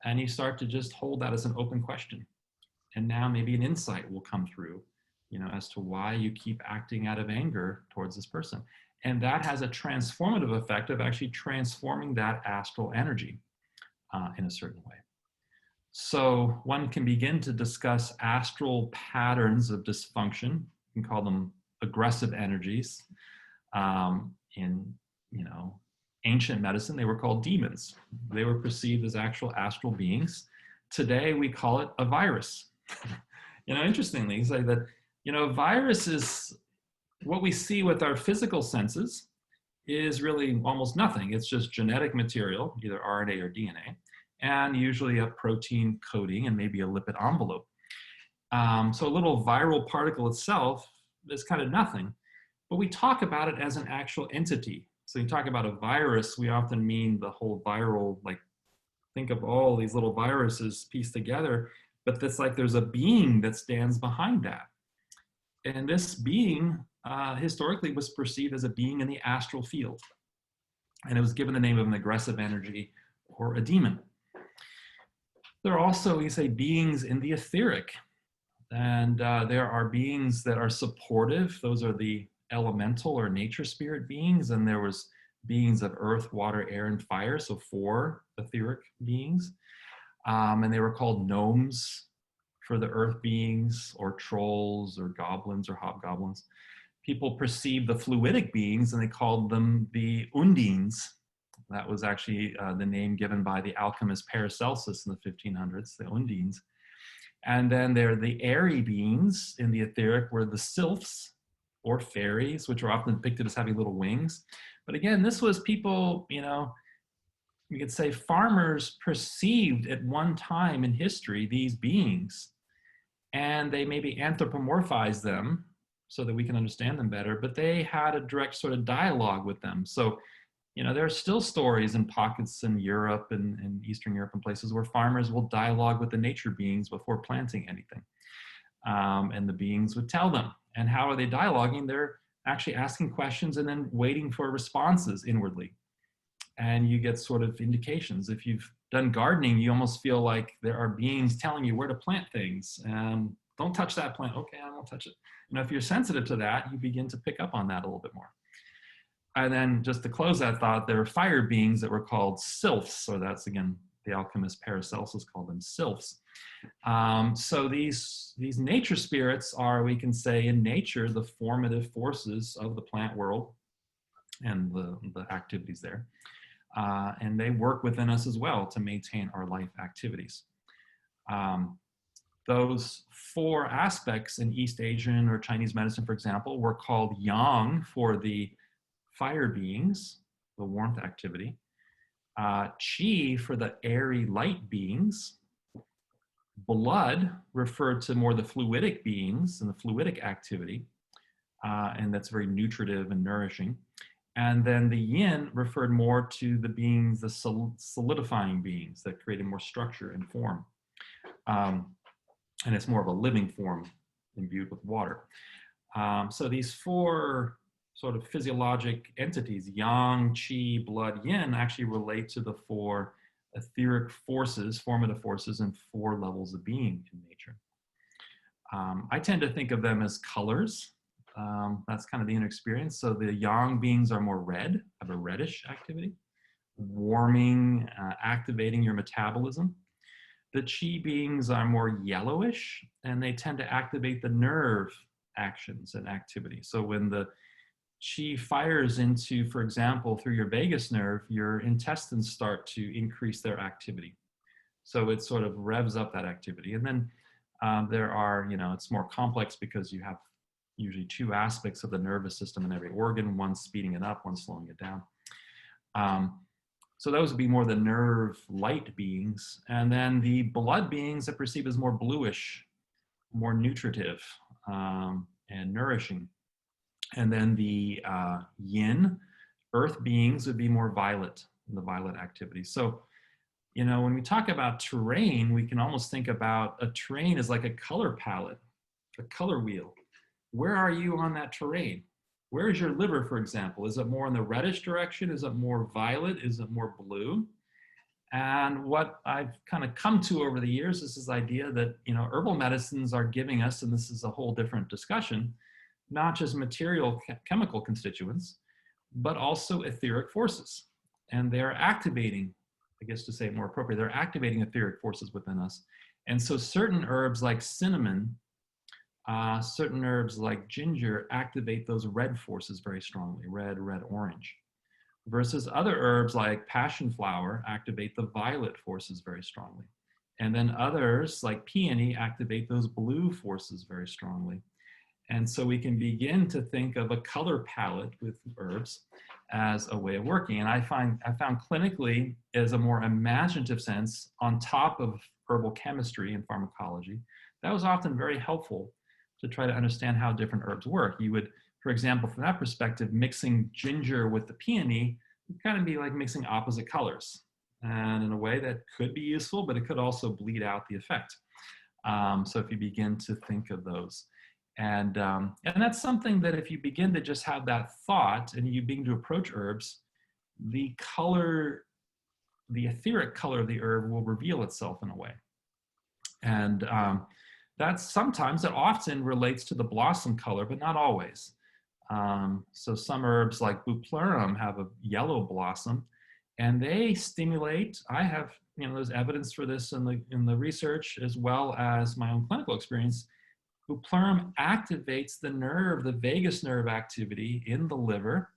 And you start to just hold that as an open question. And now maybe an insight will come through, as to why you keep acting out of anger towards this person. And that has a transformative effect of actually transforming that astral energy in a certain way. So one can begin to discuss astral patterns of dysfunction. You can call them aggressive energies. In, ancient medicine, they were called demons. They were perceived as actual astral beings. Today, we call it a virus. Interestingly, say that, virus is what we see with our physical senses is really almost nothing. It's just genetic material, either RNA or DNA, and usually a protein coating and maybe a lipid envelope. So a little viral particle itself is kind of nothing, but we talk about it as an actual entity. So you talk about a virus, we often mean the whole viral, like think of all these little viruses pieced together, but that's like there's a being that stands behind that. And this being historically was perceived as a being in the astral field. And it was given the name of an aggressive energy or a demon. There are also, we say, beings in the etheric. And there are beings that are supportive. Those are the elemental or nature spirit beings. And there was beings of earth, water, air, and fire. So 4 etheric beings. And they were called gnomes for the earth beings, or trolls, or goblins, or hobgoblins. People perceived the fluidic beings and they called them the undines. That was actually the name given by the alchemist Paracelsus in the 1500s, the undines. And then there are the airy beings in the etheric were the sylphs or fairies, which are often depicted as having little wings. But again, this was people, you could say farmers perceived at one time in history these beings, and they maybe anthropomorphized them so that we can understand them better, but they had a direct sort of dialogue with them. So, there are still stories in pockets in Europe and Eastern Europe and places where farmers will dialogue with the nature beings before planting anything. And the beings would tell them. And how are they dialoguing? They're actually asking questions and then waiting for responses inwardly. And you get sort of indications. If you've done gardening, you almost feel like there are beings telling you where to plant things. Don't touch that plant. Okay, I won't touch it. If you're sensitive to that, you begin to pick up on that a little bit more. And then just to close that thought, there are fire beings that were called sylphs. So that's, again, the alchemist Paracelsus called them sylphs. So these nature spirits are, we can say, in nature, the formative forces of the plant world and the activities there. And they work within us as well to maintain our life activities. Those 4 aspects in East Asian or Chinese medicine, for example, were called yang for the fire beings, the warmth activity, qi for the airy light beings, blood referred to more the fluidic beings and the fluidic activity, and that's very nutritive and nourishing. And then the yin referred more to the beings, the solidifying beings that created more structure and form. And it's more of a living form imbued with water. So these 4 sort of physiologic entities, yang, qi, blood, yin, actually relate to the 4 etheric forces, formative forces, and 4 levels of being in nature. I tend to think of them as colors. That's kind of the inner experience. So the yang beings are more red, have a reddish activity. warming, activating your metabolism. The qi beings are more yellowish, and they tend to activate the nerve actions and activity. So when the qi fires into, for example, through your vagus nerve, your intestines start to increase their activity. So it sort of revs up that activity. And then there are, it's more complex because you have usually two aspects of the nervous system in every organ, one speeding it up, one slowing it down. So those would be more the nerve light beings. And then the blood beings are perceived as more bluish, more nutritive, and nourishing. And then the yin, earth beings would be more violet, the violet activity. So, when we talk about terrain, we can almost think about a terrain as like a color palette, a color wheel. Where are you on that terrain? Where is your liver, for example? Is it more in the reddish direction? Is it more violet? Is it more blue? And what I've kind of come to over the years is this idea that, herbal medicines are giving us, and this is a whole different discussion, not just material chemical constituents, but also etheric forces. And they're activating, I guess to say it more appropriate, they're activating etheric forces within us. And so certain herbs like cinnamon, certain herbs like ginger activate those red forces very strongly, red, orange. Versus other herbs like passion flower activate the violet forces very strongly. And then others like peony activate those blue forces very strongly. And so we can begin to think of a color palette with herbs as a way of working. And I found clinically as a more imaginative sense on top of herbal chemistry and pharmacology, that was often very helpful to try to understand how different herbs work. You would, for example, from that perspective, mixing ginger with the peony would kind of be like mixing opposite colors. And in a way that could be useful, but it could also bleed out the effect. So if you begin to think of those. And that's something that if you begin to just have that thought and you begin to approach herbs, the color, the etheric color of the herb will reveal itself in a way. And that often relates to the blossom color, but not always. So some herbs like bupleurum have a yellow blossom, and they stimulate. I have, there's evidence for this in the research as well as my own clinical experience. Bupleurum activates the nerve, the vagus nerve activity in the liver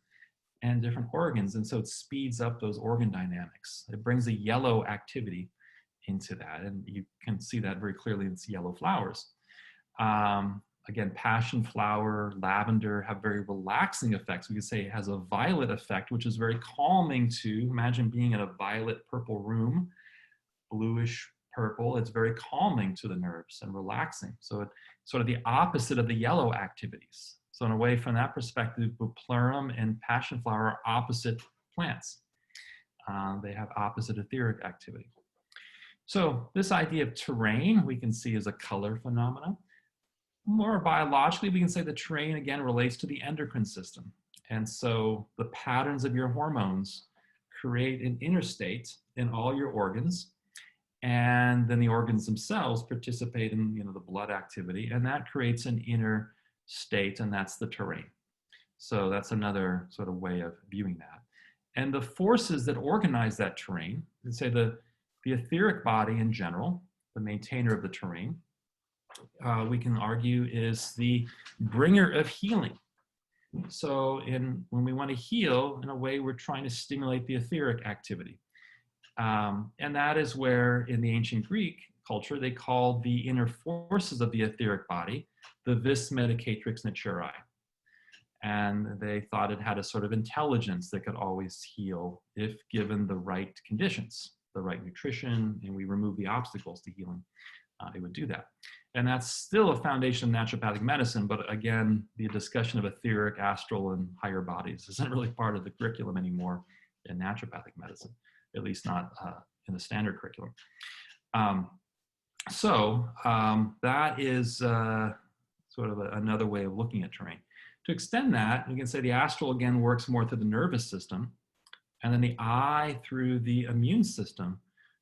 and different organs, and so it speeds up those organ dynamics. It brings a yellow activity into that, and you can see that very clearly in its yellow flowers. Again, passion flower, lavender have very relaxing effects. We could say it has a violet effect, which is very calming to, imagine being in a violet purple room, bluish purple. It's very calming to the nerves and relaxing. So it's sort of the opposite of the yellow activities. So in a way, from that perspective, bupleurum and passion flower are opposite plants. They have opposite etheric activity. So this idea of terrain we can see as a color phenomenon. More biologically, we can say the terrain again relates to the endocrine system. And so the patterns of your hormones create an inner state in all your organs. And then the organs themselves participate in the blood activity, and that creates an inner state, and that's the terrain. So that's another sort of way of viewing that. And the forces that organize that terrain, let's say the etheric body in general, the maintainer of the terrain, we can argue is the bringer of healing. So when we want to heal, in a way, we're trying to stimulate the etheric activity. And that is where in the ancient Greek culture, they called the inner forces of the etheric body the vis medicatrix naturae. And they thought it had a sort of intelligence that could always heal if given the right conditions, the right nutrition, and we remove the obstacles to healing. It would do that. And that's still a foundation of naturopathic medicine, but again, the discussion of etheric, astral, and higher bodies isn't really part of the curriculum anymore in naturopathic medicine, at least not in the standard curriculum. That is sort of another way of looking at terrain. To extend that, you can say the astral again works more through the nervous system, and then the eye through the immune system.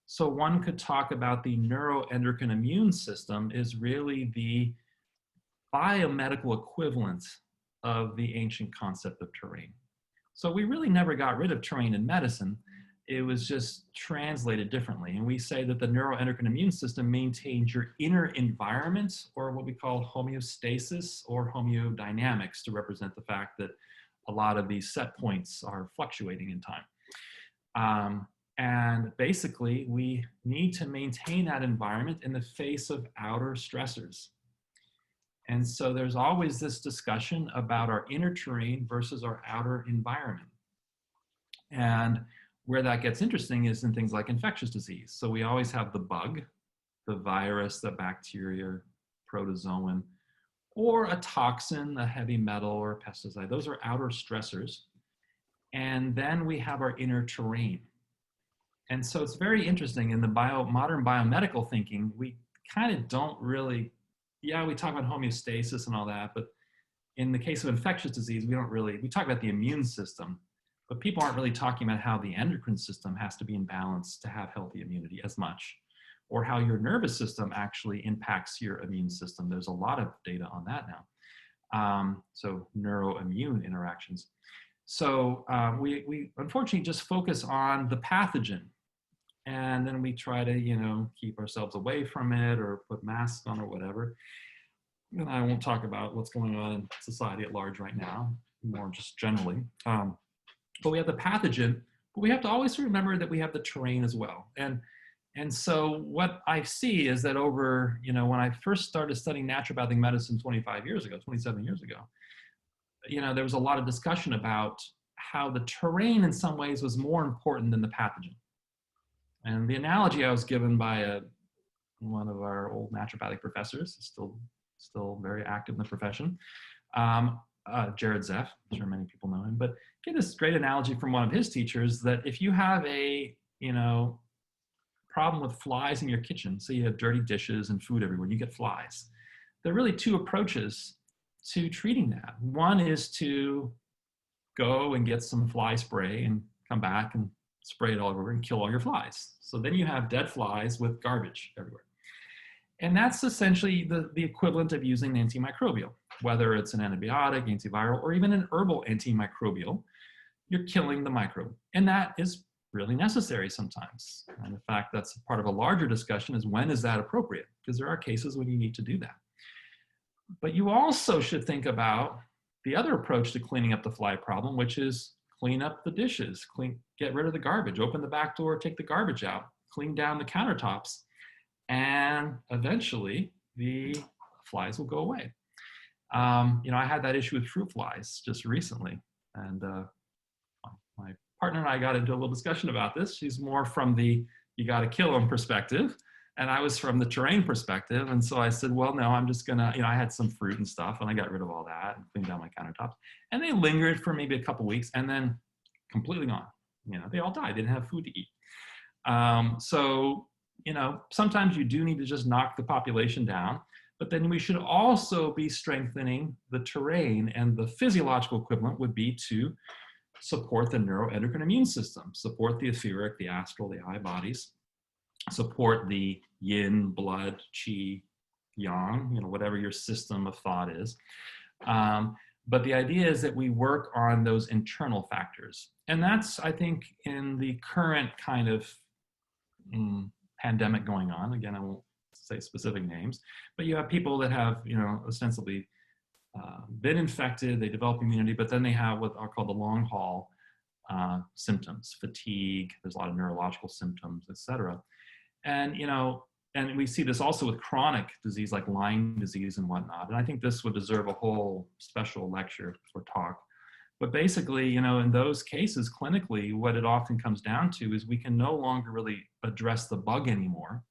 So one could talk about the neuroendocrine immune system is really the biomedical equivalent of the ancient concept of terrain. So we really never got rid of terrain in medicine. it was just translated differently. And we say that the neuroendocrine immune system maintains your inner environment, or what we call homeostasis or homeodynamics, to represent the fact that a lot of these set points are fluctuating in time. And basically, we need to maintain that environment in the face of outer stressors. And so there's always this discussion about our inner terrain versus our outer environment. And where that gets interesting is in things like infectious disease. So we always have the bug, the virus, the bacteria, protozoan, or a toxin, a heavy metal, or a pesticide. Those are outer stressors. And then we have our inner terrain. And so it's very interesting in the modern biomedical thinking, we kind of don't really, we talk about homeostasis and all that, but in the case of infectious disease, we talk about the immune system, but people aren't really talking about how the endocrine system has to be in balance to have healthy immunity as much, or how your nervous system actually impacts your immune system. There's a lot of data on that now. So neuroimmune interactions. So we unfortunately just focus on the pathogen, and then we try to, keep ourselves away from it or put masks on or whatever. And I won't talk about what's going on in society at large right now, more just generally. But we have the pathogen, but we have to always remember that we have the terrain as well. And so what I see is that over, when I first started studying naturopathic medicine 27 years ago, there was a lot of discussion about how the terrain in some ways was more important than the pathogen. And the analogy I was given by one of our old naturopathic professors, still very active in the profession, Jared Zeff, I'm sure many people know him, but get this great analogy from one of his teachers that if you have a, problem with flies in your kitchen, so you have dirty dishes and food everywhere, you get flies. There are really two approaches to treating that. One is to go and get some fly spray and come back and spray it all over and kill all your flies. So then you have dead flies with garbage everywhere. And that's essentially the equivalent of using an antimicrobial, whether it's an antibiotic, antiviral, or even an herbal antimicrobial. You're killing the microbe. And that is really necessary sometimes. And in fact, that's part of a larger discussion is when is that appropriate? Because there are cases when you need to do that. But you also should think about the other approach to cleaning up the fly problem, which is clean up the dishes, get rid of the garbage, open the back door, take the garbage out, clean down the countertops, and eventually the flies will go away. I had that issue with fruit flies just recently, and my partner and I got into a little discussion about this. She's more from the you got to kill them perspective, and I was from the terrain perspective. And so I said, well, no, I'm just gonna, I had some fruit and stuff, and I got rid of all that and cleaned down my countertops, and they lingered for maybe a couple weeks, and then completely gone. They all died. They didn't have food to eat. So sometimes you do need to just knock the population down, but then we should also be strengthening the terrain, and the physiological equivalent would be to support the neuroendocrine immune system, support the etheric, the astral, the eye bodies, support the yin, blood, qi, yang, whatever your system of thought is. But the idea is that we work on those internal factors. And that's, I think, in the current kind of pandemic going on. Again, I won't say specific names, but you have people that have, ostensibly been infected, they develop immunity, but then they have what are called the long haul symptoms, fatigue, there's a lot of neurological symptoms, et cetera. And, and we see this also with chronic disease like Lyme disease and whatnot. And I think this would deserve a whole special lecture or talk. But basically, in those cases, clinically, what it often comes down to is we can no longer really address the bug anymore.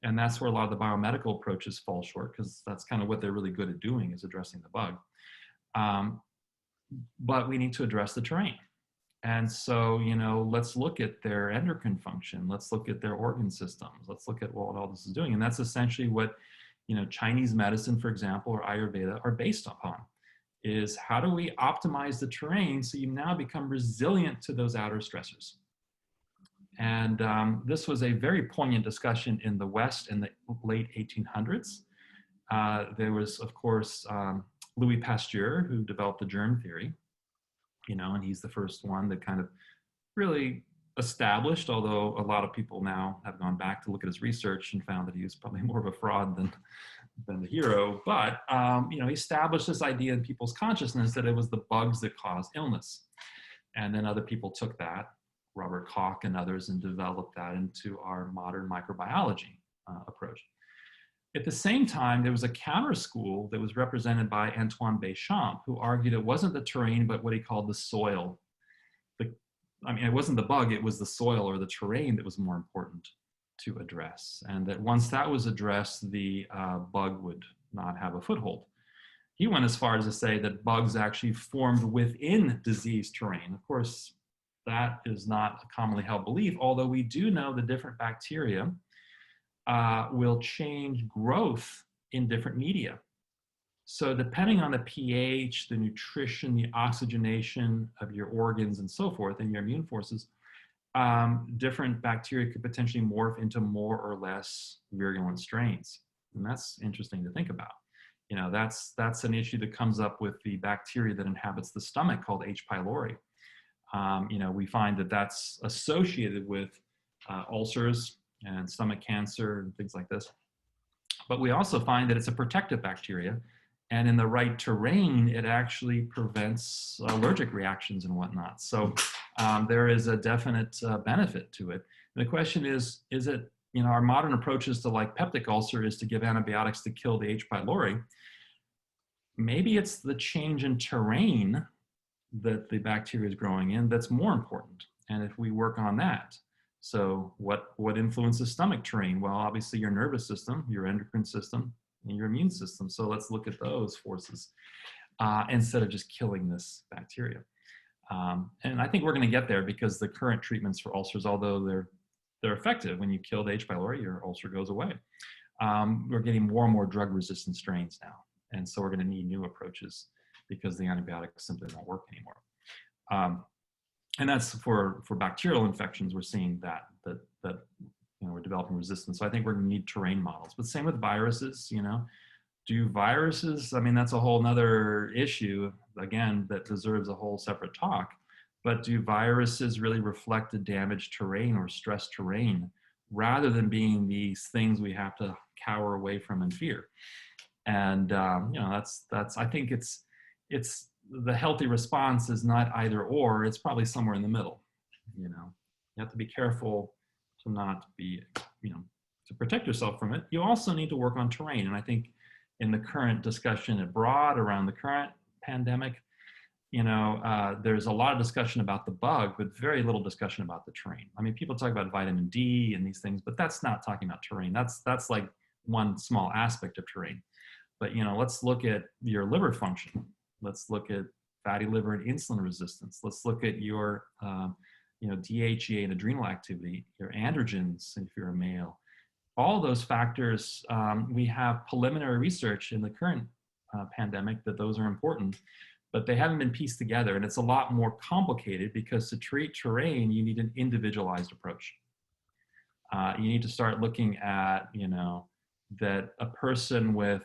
And that's where a lot of the biomedical approaches fall short, because that's kind of what they're really good at doing, is addressing the bug. But we need to address the terrain. And so, let's look at their endocrine function. Let's look at their organ systems. Let's look at what all this is doing. And that's essentially what, Chinese medicine, for example, or Ayurveda are based upon, is how do we optimize the terrain so you now become resilient to those outer stressors. And this was a very poignant discussion in the West in the late 1800s. There was, of course, Louis Pasteur, who developed the germ theory, and he's the first one that kind of really established, although a lot of people now have gone back to look at his research and found that he was probably more of a fraud than the hero. But you know, he established this idea in people's consciousness that it was the bugs that caused illness. And then other people took that, Robert Koch and others, and developed that into our modern microbiology approach. At the same time, there was a counter school that was represented by Antoine Béchamp, who argued it wasn't the terrain, but what he called the soil. I mean, it wasn't the bug, it was the soil or the terrain that was more important to address. And that once that was addressed, the bug would not have a foothold. He went as far as to say that bugs actually formed within disease terrain. Of course, that is not a commonly held belief, although we do know the different bacteria will change growth in different media. So depending on the pH, the nutrition, the oxygenation of your organs and so forth, and your immune forces, different bacteria could potentially morph into more or less virulent strains. And that's interesting to think about. You know, that's an issue that comes up with the bacteria that inhabits the stomach called H. pylori. You know, we find that that's associated with ulcers and stomach cancer and things like this. But we also find that it's a protective bacteria. And in the right terrain, it actually prevents allergic reactions and whatnot. So there is a definite benefit to it. And the question is it, you know, our modern approaches to like peptic ulcer is to give antibiotics to kill the H. pylori. Maybe it's the change in terrain that the bacteria is growing in that's more important. And if we work on that, so what influences stomach terrain? Well, obviously your nervous system, your endocrine system, and your immune system. So let's look at those forces instead of just killing this bacteria. And I think we're going to get there because the current treatments for ulcers, although they're effective, when you kill the H. pylori, your ulcer goes away. We're getting more and more drug-resistant strains now. And so we're going to need new approaches because the antibiotics simply won't work anymore. And that's for bacterial infections, we're seeing that you know, we're developing resistance. So I think we're going to need terrain models. But same with viruses, you know. Do viruses, I mean, that's a whole nother issue, again, that deserves a whole separate talk. But do viruses really reflect the damaged terrain or stressed terrain rather than being these things we have to cower away from and fear? And, you know, that's I think it's the healthy response is not either or, it's probably somewhere in the middle, you know. You have to be careful to not be, you know, to protect yourself from it. You also need to work on terrain. And I think in the current discussion abroad around the current pandemic, you know, there's a lot of discussion about the bug, but very little discussion about the terrain. I mean, people talk about vitamin D and these things, but that's not talking about terrain. That's like one small aspect of terrain. But, you know, let's look at your liver function. Let's look at fatty liver and insulin resistance. Let's look at your, you know, DHEA and adrenal activity, your androgens, if you're a male. All those factors, we have preliminary research in the current pandemic that those are important, but they haven't been pieced together. And it's a lot more complicated because to treat terrain, you need an individualized approach. You need to start looking at, you know, that a person with,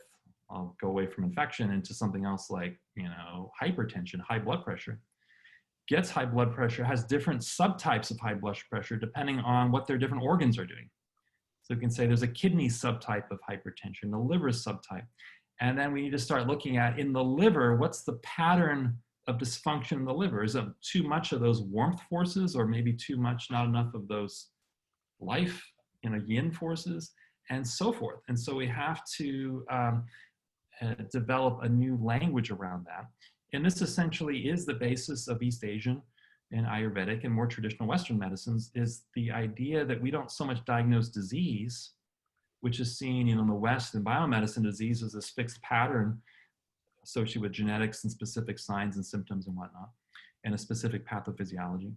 I'll go away from infection into something else like, you know, hypertension, high blood pressure, gets high blood pressure, has different subtypes of high blood pressure depending on what their different organs are doing. So you can say there's a kidney subtype of hypertension, the liver subtype. And then we need to start looking at in the liver, what's the pattern of dysfunction in the liver? Is it too much of those warmth forces or maybe too much, not enough of those life, you know, yin forces and so forth. And so we have to develop a new language around that. And this essentially is the basis of East Asian and Ayurvedic and more traditional Western medicines, is the idea that we don't so much diagnose disease, which is seen, you know, in the West in biomedicine. Disease is this fixed pattern associated with genetics and specific signs and symptoms and whatnot, and a specific pathophysiology.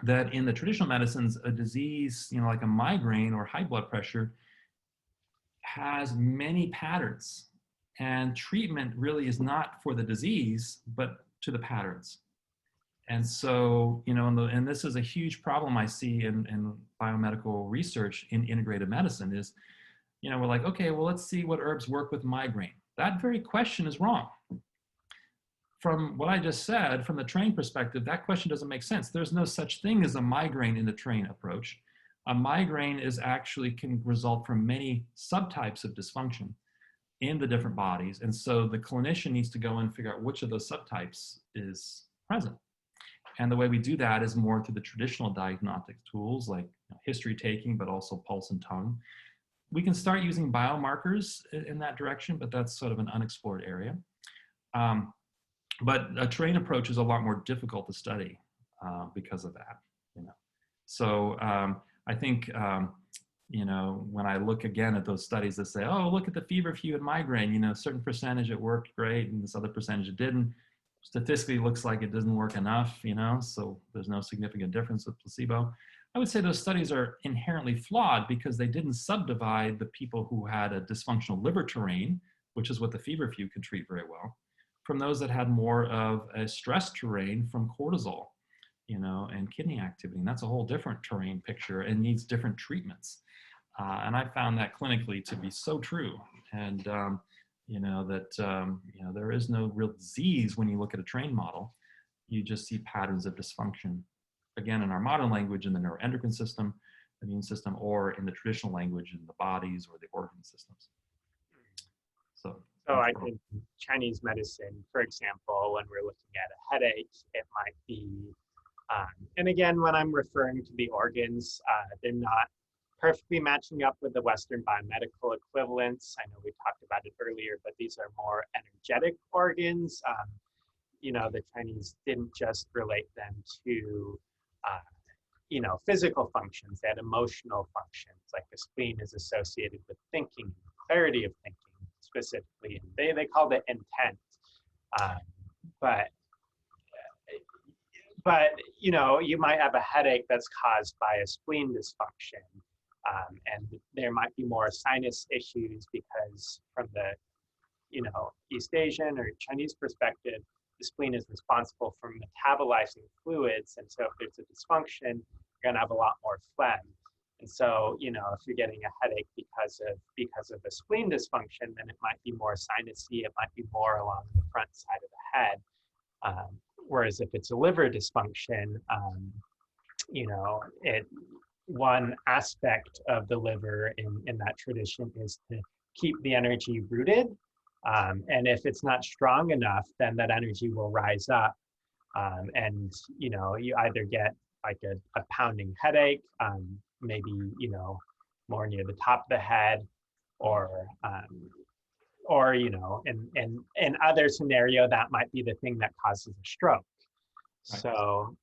That in the traditional medicines, a disease, you know, like a migraine or high blood pressure has many patterns. And treatment really is not for the disease, but to the patterns. And so, you know, and this is a huge problem I see in biomedical research in integrative medicine is, you know, we're like, okay, well, let's see what herbs work with migraine. That very question is wrong. from what I just said, from the terrain perspective, that question doesn't make sense. There's no such thing as a migraine in the terrain approach. A migraine can result from many subtypes of dysfunction in the different bodies. And so the clinician needs to go and figure out which of those subtypes is present. And the way we do that is more through the traditional diagnostic tools like history taking, but also pulse and tongue. We can start using biomarkers in that direction, but that's sort of an unexplored area. But a terrain approach is a lot more difficult to study because of that. So I think when I look again at those studies that say, oh, look at the feverfew and migraine, a certain percentage it worked great and this other percentage it didn't. Statistically looks like it doesn't work enough, so there's no significant difference with placebo. I would say those studies are inherently flawed because they didn't subdivide the people who had a dysfunctional liver terrain, which is what the feverfew can treat very well, from those that had more of a stress terrain from cortisol, and kidney activity. And that's a whole different terrain picture and needs different treatments. And I found that clinically to be so true. And, there is no real disease when you look at a terrain model. You just see patterns of dysfunction, again, in our modern language, in the neuroendocrine system, immune system, or in the traditional language in the bodies or the organ systems. So I think Chinese medicine, for example, when we're looking at a headache, it might be, and again, when I'm referring to the organs, they're not perfectly matching up with the Western biomedical equivalents. I know we talked about it earlier, but these are more energetic organs. The Chinese didn't just relate them to, physical functions. They had emotional functions, like the spleen is associated with thinking, clarity of thinking specifically. They called it intent. But you might have a headache that's caused by a spleen dysfunction. And there might be more sinus issues because from the, East Asian or Chinese perspective, the spleen is responsible for metabolizing fluids. And so if there's a dysfunction, you're going to have a lot more phlegm. And so, if you're getting a headache because of a spleen dysfunction, then it might be more sinusy. It might be more along the front side of the head. Whereas if it's a liver dysfunction, one aspect of the liver in that tradition is to keep the energy rooted. And if it's not strong enough, then that energy will rise up. And, you either get like a pounding headache, maybe, more near the top of the head, or in other scenario, that might be the thing that causes a stroke. Right. So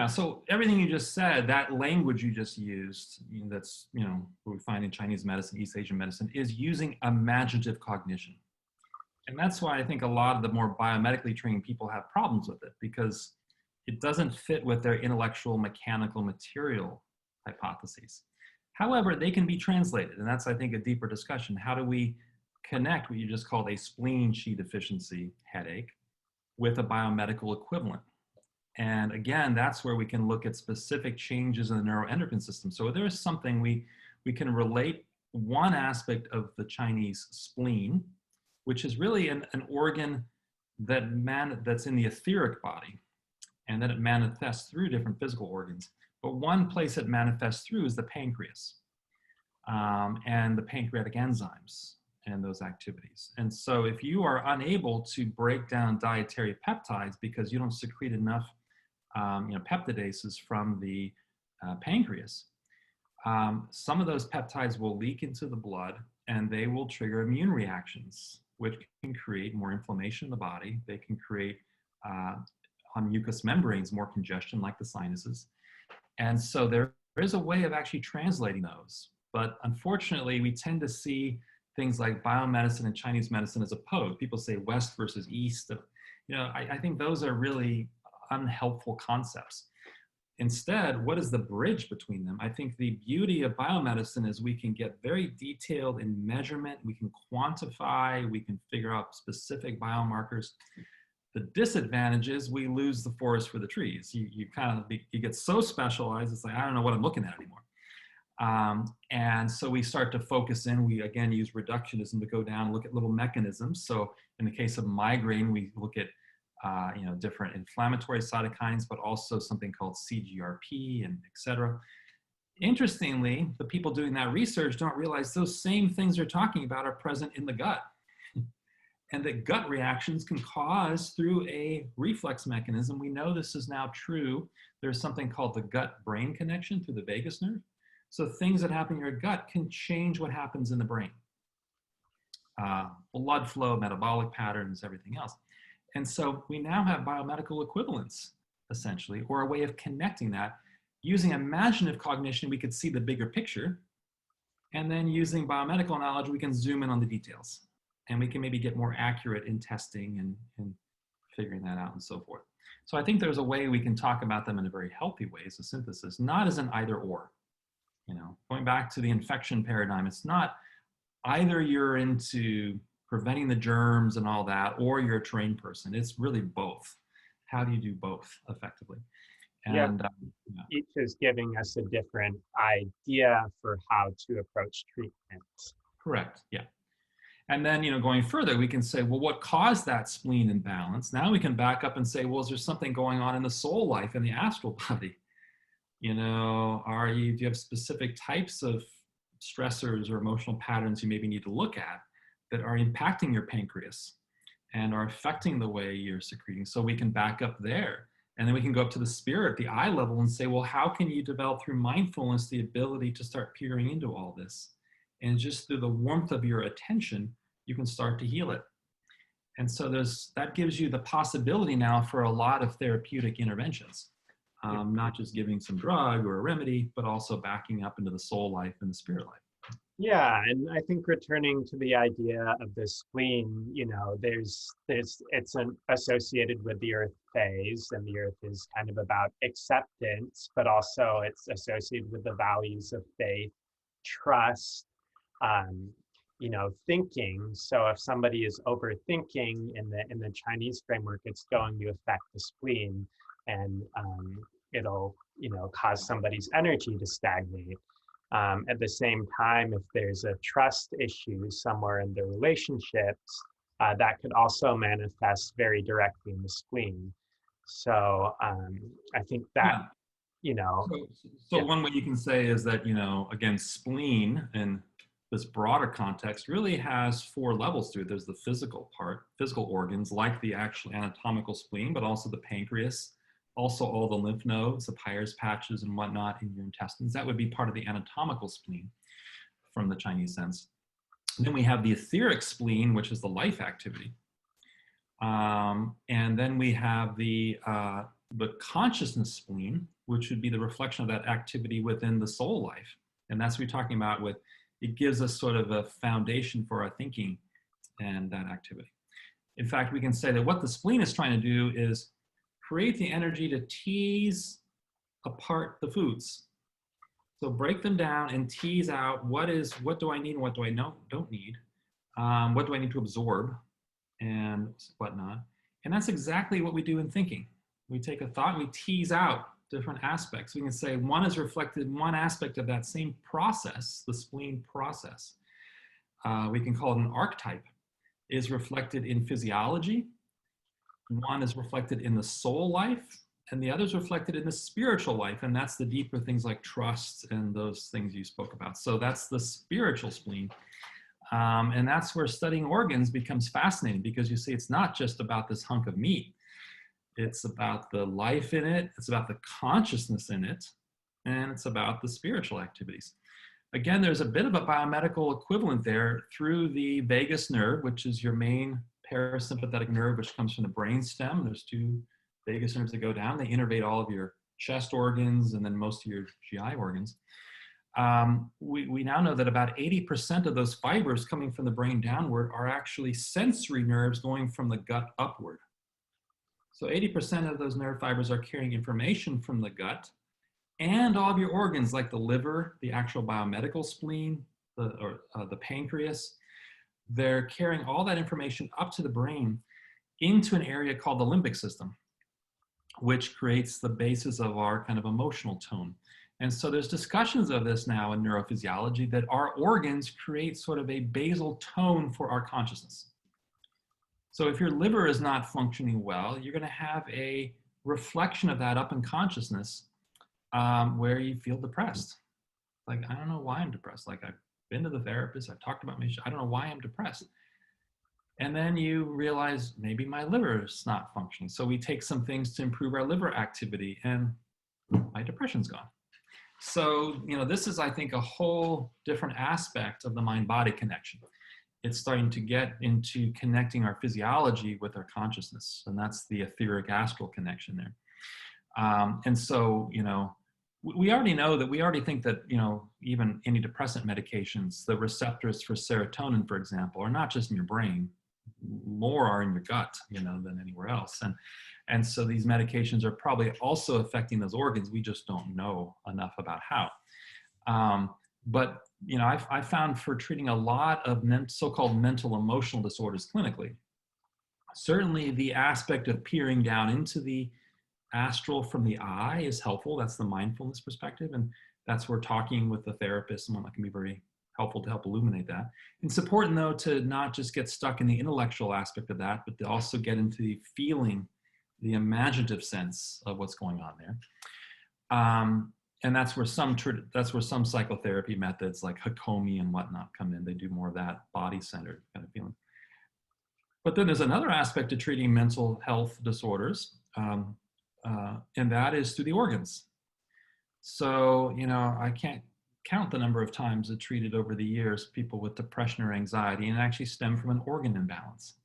so everything you just said, that language you just used, that's what we find in Chinese medicine, East Asian medicine, is using imaginative cognition. And that's why I think a lot of the more biomedically trained people have problems with it, because it doesn't fit with their intellectual, mechanical, material hypotheses. However, they can be translated, and that's, I think, a deeper discussion. How do we connect what you just called a spleen Qi deficiency headache with a biomedical equivalent? And again, that's where we can look at specific changes in the neuroendocrine system. So there is something we can relate one aspect of the Chinese spleen, which is really an organ that's in the etheric body, and then it manifests through different physical organs. But one place it manifests through is the pancreas and the pancreatic enzymes and those activities. And so if you are unable to break down dietary peptides because you don't secrete enough peptidases from the pancreas, some of those peptides will leak into the blood and they will trigger immune reactions, which can create more inflammation in the body. They can create on mucous membranes more congestion, like the sinuses. And so there is a way of actually translating those. But unfortunately, we tend to see things like biomedicine and Chinese medicine as opposed. People say West versus East. I think those are really unhelpful concepts. Instead, what is the bridge between them? I think the beauty of biomedicine is we can get very detailed in measurement, we can quantify, we can figure out specific biomarkers. The disadvantage is we lose the forest for the trees. You get so specialized, it's like, I don't know what I'm looking at anymore. And so we start to focus in, we again use reductionism to go down and look at little mechanisms. So in the case of migraine, we look at different inflammatory cytokines, but also something called CGRP and et cetera. Interestingly, the people doing that research don't realize those same things they're talking about are present in the gut. And that gut reactions can cause through a reflex mechanism. We know this is now true. There's something called the gut-brain connection through the vagus nerve. So things that happen in your gut can change what happens in the brain. Blood flow, metabolic patterns, everything else. And so we now have biomedical equivalents, essentially, or a way of connecting that. Using imaginative cognition, we could see the bigger picture. And then using biomedical knowledge, we can zoom in on the details. And we can maybe get more accurate in testing and figuring that out and so forth. So I think there's a way we can talk about them in a very healthy way as a synthesis, not as an either or. Going back to the infection paradigm, it's not either you're into preventing the germs and all that, or you're a trained person. It's really both. How do you do both effectively? And each is giving us a different idea for how to approach treatment. Correct, yeah. And then, going further, we can say, well, what caused that spleen imbalance? Now we can back up and say, well, is there something going on in the soul life, in the astral body? Do you have specific types of stressors or emotional patterns you maybe need to look at that are impacting your pancreas and are affecting the way you're secreting? So we can back up there. And then we can go up to the spirit, the eye level, and say, well, how can you develop through mindfulness the ability to start peering into all this? And just through the warmth of your attention, you can start to heal it. And so that gives you the possibility now for a lot of therapeutic interventions, not just giving some drug or a remedy, but also backing up into the soul life and the spirit life. Yeah, and I think returning to the idea of the spleen, it's associated with the earth phase, and the earth is kind of about acceptance, but also it's associated with the values of faith, trust, thinking. So if somebody is overthinking in the Chinese framework, it's going to affect the spleen, and it'll cause somebody's energy to stagnate. At the same time, if there's a trust issue somewhere in the relationships, that could also manifest very directly in the spleen. So I think that, So one way you can say is that, again, spleen in this broader context really has 4 levels to it. There's the physical part, physical organs like the actual anatomical spleen, but also the pancreas, also all the lymph nodes, the Peyer's patches and whatnot in your intestines. That would be part of the anatomical spleen from the Chinese sense. And then we have the etheric spleen, which is the life activity. And then we have the consciousness spleen, which would be the reflection of that activity within the soul life. And that's what we're talking about with, it gives us sort of a foundation for our thinking and that activity. In fact, we can say that what the spleen is trying to do is create the energy to tease apart the foods. So break them down and tease out what do I need and what do I don't need? What do I need to absorb and whatnot? And that's exactly what we do in thinking. We take a thought, we tease out different aspects. We can say one is reflected in one aspect of that same process, the spleen process. We can call it an archetype, is reflected in physiology. One is reflected in the soul life, and the other is reflected in the spiritual life, and that's the deeper things like trust and those things you spoke about. So that's the spiritual spleen. And that's where studying organs becomes fascinating, because you see it's not just about this hunk of meat. It's about the life in it, it's about the consciousness in it, and it's about the spiritual activities. Again, there's a bit of a biomedical equivalent there through the vagus nerve, which is your main parasympathetic nerve, which comes from the brain stem. There's 2 vagus nerves that go down. They innervate all of your chest organs and then most of your GI organs. We now know that about 80% of those fibers coming from the brain downward are actually sensory nerves going from the gut upward. So 80% of those nerve fibers are carrying information from the gut, and all of your organs like the liver, the actual biomedical spleen, the pancreas, they're carrying all that information up to the brain into an area called the limbic system, which creates the basis of our kind of emotional tone. And so there's discussions of this now in neurophysiology, that our organs create sort of a basal tone for our consciousness. So if your liver is not functioning well, you're going to have a reflection of that up in consciousness, where you feel depressed. Like, I don't know why I'm depressed. Like, I've been to the therapist, I've talked about my issue, I don't know why I'm depressed. And then you realize maybe my liver is not functioning. So we take some things to improve our liver activity, and my depression's gone. So, this is, I think, a whole different aspect of the mind-body connection. It's starting to get into connecting our physiology with our consciousness, and that's the etheric astral connection there. And so, we already think that, even antidepressant medications, the receptors for serotonin, for example, are not just in your brain, more are in your gut, than anywhere else. And so these medications are probably also affecting those organs. We just don't know enough about how. But I found for treating a lot of so-called mental emotional disorders clinically, certainly the aspect of peering down into the astral from the eye is helpful. That's the mindfulness perspective. And that's where talking with the therapist and whatnot can be very helpful to help illuminate that. It's important, though, to not just get stuck in the intellectual aspect of that, but to also get into the feeling, the imaginative sense of what's going on there. And that's where some psychotherapy methods like Hakomi and whatnot come in. They do more of that body-centered kind of feeling. But then there's another aspect to treating mental health disorders, and that is through the organs. So, I can't count the number of times I treated over the years people with depression or anxiety, and it actually stemmed from an organ imbalance.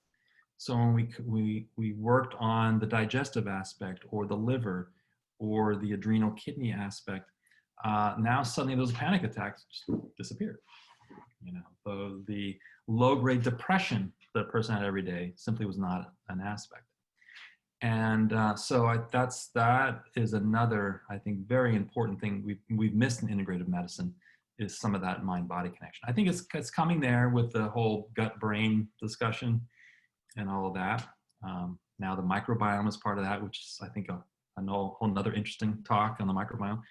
So when we worked on the digestive aspect or the liver or the adrenal kidney aspect, now suddenly those panic attacks just disappeared. The low-grade depression that a person had every day simply was not an aspect. And so that is another, I think, very important thing we've missed in integrative medicine, is some of that mind-body connection. I think it's coming there with the whole gut-brain discussion and all of that. Now the microbiome is part of that, which is, I think, a whole another interesting talk on the microbiome.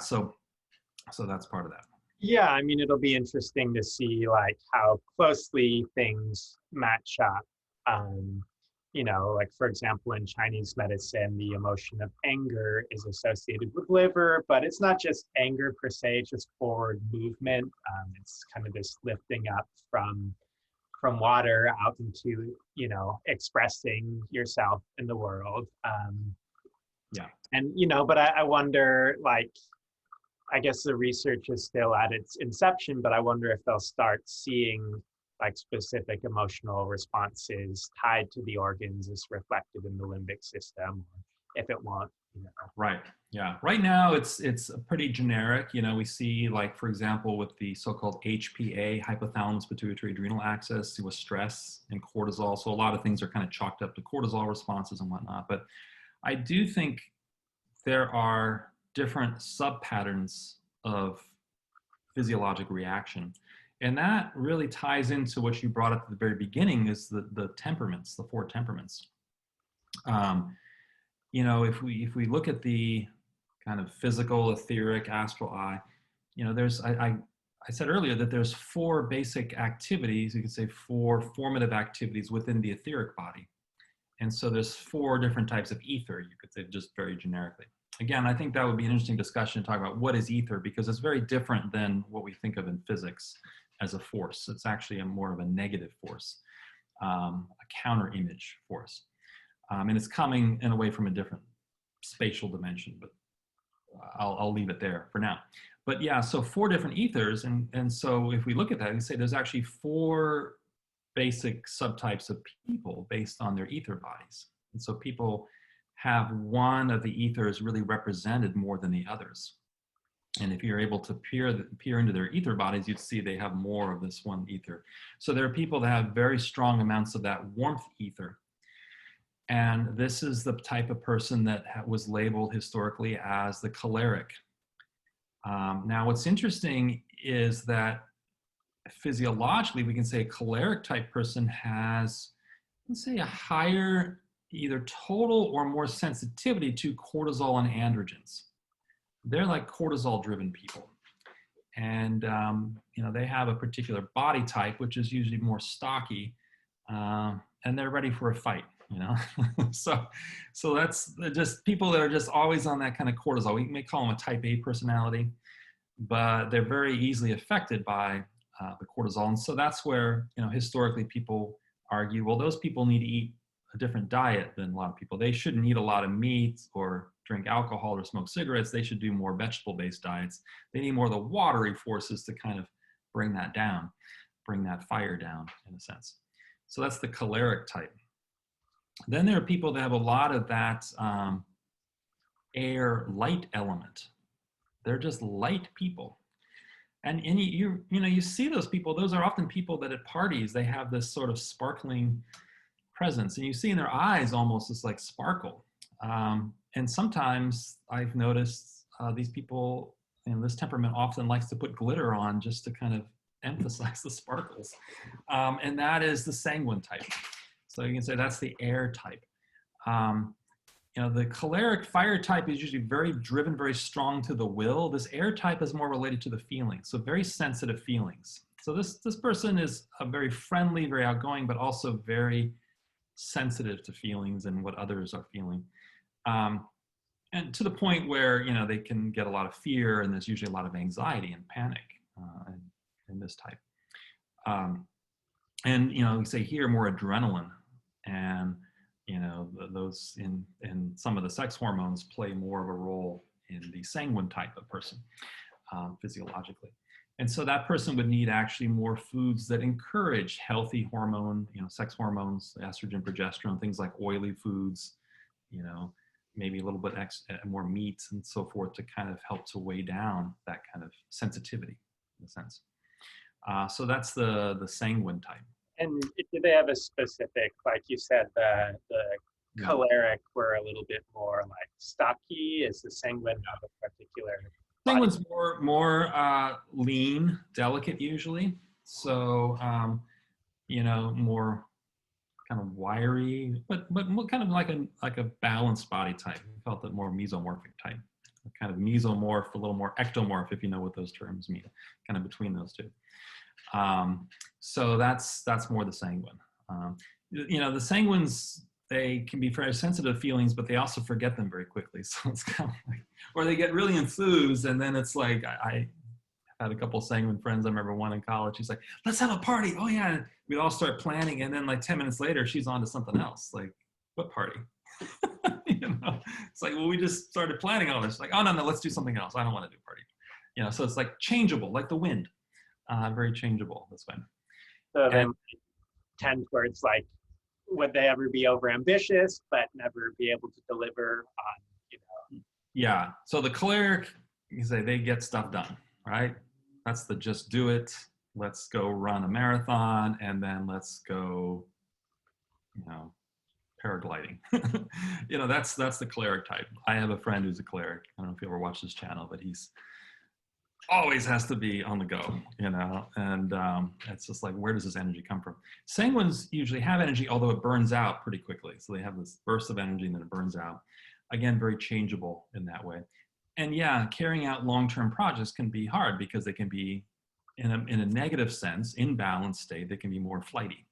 So that's part of that. Yeah, I mean, it'll be interesting to see like how closely things match up. Like, for example, in Chinese medicine, the emotion of anger is associated with liver, but it's not just anger per se, it's just forward movement. It's kind of this lifting up from water out into, expressing yourself in the world. And, but I wonder, like, I guess the research is still at its inception, but I wonder if they'll start seeing like specific emotional responses tied to the organs is reflected in the limbic system, if it won't, Right. Yeah. Right now it's pretty generic. We see, like, for example, with the so-called HPA, hypothalamus pituitary adrenal axis, with stress and cortisol. So a lot of things are kind of chalked up to cortisol responses and whatnot. But I do think there are different sub-patterns of physiologic reaction. And that really ties into what you brought up at the very beginning, is the temperaments, the 4 temperaments. If we look at the kind of physical, etheric, astral eye, I said earlier that there's 4 basic activities, you could say 4 formative activities within the etheric body. And so there's 4 different types of ether, you could say, just very generically. Again, I think that would be an interesting discussion to talk about what is ether, because it's very different than what we think of in physics as a force. It's actually more of a negative force, a counter image force. And it's coming in a way from a different spatial dimension, but I'll leave it there for now. But yeah, so 4 different ethers. And so if we look at that, we say there's actually 4 basic subtypes of people based on their ether bodies. And so people have one of the ethers really represented more than the others. And if you're able to peer into their ether bodies, you'd see they have more of this one ether. So there are people that have very strong amounts of that warmth ether. And this is the type of person that was labeled historically as the choleric. Now, what's interesting is that physiologically, we can say a choleric type person has, let's say, a higher either total or more sensitivity to cortisol and androgens. They're like cortisol-driven people. And, they have a particular body type, which is usually more stocky. and they're ready for a fight, you know. So that's just people that are just always on that kind of cortisol. We may call them a type A personality, but they're very easily affected by the cortisol. And so that's where, you know, historically people argue, well, those people need to eat a different diet than a lot of people. They shouldn't eat a lot of meat or drink alcohol or smoke cigarettes. They should do more vegetable-based diets. They need more of the watery forces to kind of bring that down, bring that fire down in a sense. So that's the choleric type. Then there are people that have a lot of that air light element. They're just light people. And you know, you see those people, those are often people that at parties, they have this sort of sparkling presence, and you see in their eyes almost this like sparkle. And sometimes I've noticed these people, and this temperament often likes to put glitter on just to kind of emphasize the sparkles. And that is the sanguine type. So you can say that's the air type. You know, the choleric fire type is usually very driven, very strong to the will. This air type is more related to the feelings, so very sensitive feelings. So this person is a very friendly, very outgoing, but also very sensitive to feelings and what others are feeling. And to the point where, you know, they can get a lot of fear, and there's usually a lot of anxiety and panic in this type. And, you know, we say here more adrenaline, and, you know, those in some of the sex hormones play more of a role in the sanguine type of person physiologically. And so that person would need actually more foods that encourage healthy hormone, you know, sex hormones, estrogen, progesterone, things like oily foods, you know, maybe a little bit more meat and so forth to kind of help to weigh down that kind of sensitivity in a sense. So that's the sanguine type. And do they have a specific, like you said, the choleric were a little bit more like stocky? Is the sanguine have a particular? Sanguine's more lean, delicate usually. So, you know, more kind of wiry, but kind of like a balanced body type. We felt it more mesomorphic type, kind of mesomorph, a little more ectomorph, if you know what those terms mean, kind of between those two. So that's more the sanguine. You know, the sanguines, they can be very sensitive to feelings, but they also forget them very quickly. So it's kind of like, or they get really enthused, and then it's like, I had a couple of sanguine friends. I remember one in college. She's like, let's have a party. Oh yeah. And we'd all start planning, and then like 10 minutes later, she's on to something else. Like, what party? You know, it's like, well, we just started planning all this. Like, oh no, let's do something else. I don't want to do a party. You know, so it's like changeable, like the wind. Very changeable this way. So then tend towards like, would they ever be over ambitious but never be able to deliver on, you know? Yeah. So the choleric, you say they get stuff done, right? That's the just do it. Let's go run a marathon, and then let's go, you know, paragliding. You know, that's the choleric type. I have a friend who's a choleric. I don't know if you ever watch this channel, but he's always has to be on the go, you know, and it's just like, where does this energy come from? Sanguines usually have energy, although it burns out pretty quickly. So they have this burst of energy and then it burns out. Again, very changeable in that way. And yeah, carrying out long-term projects can be hard because they can be, in a negative sense, imbalanced state, they can be more flighty.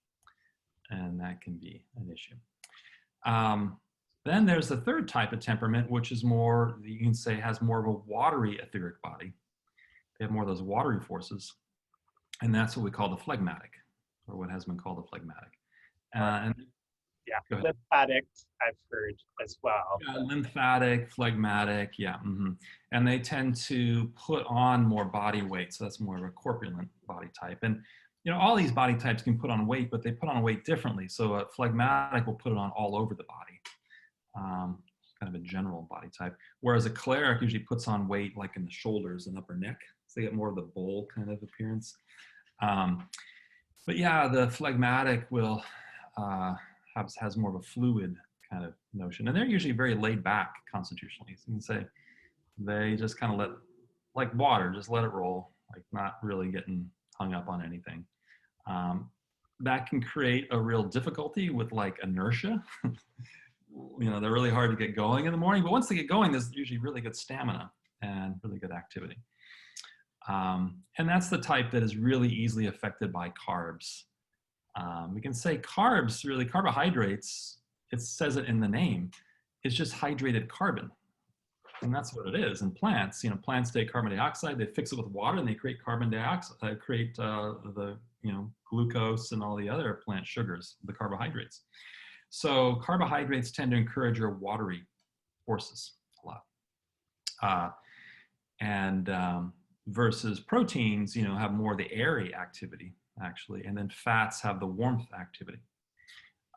And that can be an issue. Then there's the third type of temperament, which is more, you can say, has more of a watery etheric body. They have more of those watery forces, and that's what we call the phlegmatic, or what has been called the phlegmatic. And yeah, lymphatic, I've heard as well. Yeah, lymphatic, phlegmatic, yeah. And they tend to put on more body weight, so that's more of a corpulent body type. And you know, all these body types can put on weight, but they put on weight differently. So a phlegmatic will put it on all over the body, kind of a general body type. Whereas a choleric usually puts on weight like in the shoulders and upper neck. So they get more of the bowl kind of appearance. But yeah, the phlegmatic will has more of a fluid kind of notion. And they're usually very laid back constitutionally. So you can say they just kind of let, like water, just let it roll, like not really getting hung up on anything. That can create a real difficulty with like inertia. You know, they're really hard to get going in the morning, but once they get going, there's usually really good stamina and really good activity. And that's the type that is really easily affected by carbs. We can say carbs, really carbohydrates, it says it in the name, it's just hydrated carbon. And that's what it is. In plants, plants take carbon dioxide, they fix it with water, and they create carbon dioxide, create the glucose and all the other plant sugars, the carbohydrates. So carbohydrates tend to encourage your watery forces a lot. Versus proteins, have more of the airy activity, actually, and then fats have the warmth activity.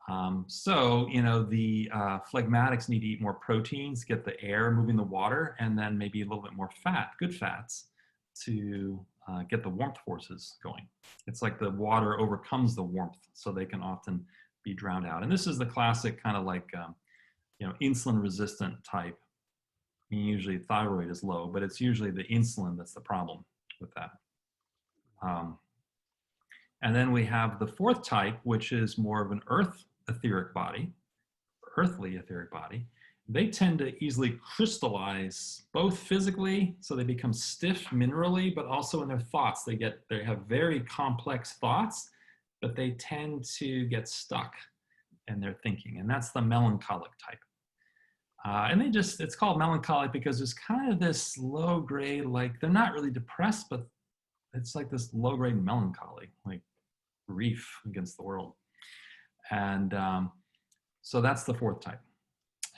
The phlegmatics need to eat more proteins, get the air moving the water, and then maybe a little bit more fat, good fats, to get the warmth forces going. It's like the water overcomes the warmth, so they can often be drowned out. And this is the classic kind of like, insulin resistant type. Usually thyroid is low, but it's usually the insulin that's the problem with that. And then we have the fourth type, which is more of an earthly etheric body. They tend to easily crystallize, both physically, so they become stiff minerally, but also in their thoughts. They have very complex thoughts, but they tend to get stuck in their thinking, and that's the melancholic type. And it's called melancholic because there's kind of this low grade, like they're not really depressed, but it's like this low grade melancholy, like grief against the world. And so that's the fourth type.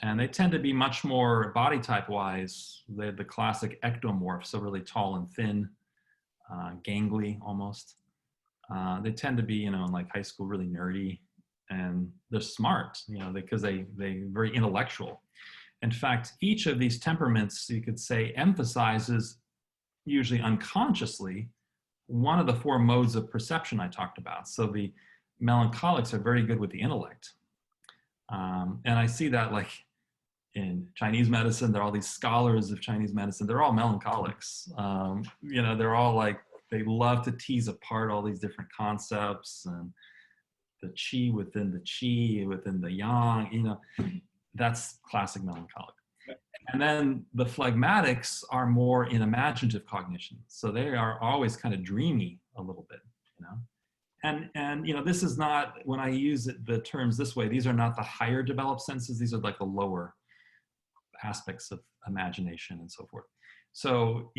And they tend to be much more body type wise. They're the classic ectomorph, so really tall and thin, gangly almost. They tend to be, in like high school, really nerdy, and they're smart, because they're very intellectual. In fact, each of these temperaments, you could say, emphasizes, usually unconsciously, one of the four modes of perception I talked about. So the melancholics are very good with the intellect. And I see that like in Chinese medicine, there are all these scholars of Chinese medicine, they're all melancholics. They're all like, they love to tease apart all these different concepts and the qi within the yang, that's classic melancholic. And then the phlegmatics are more in imaginative cognition. So they are always kind of dreamy a little bit, And this is not, when I use the terms this way, these are not the higher developed senses. These are like the lower aspects of imagination and so forth. So,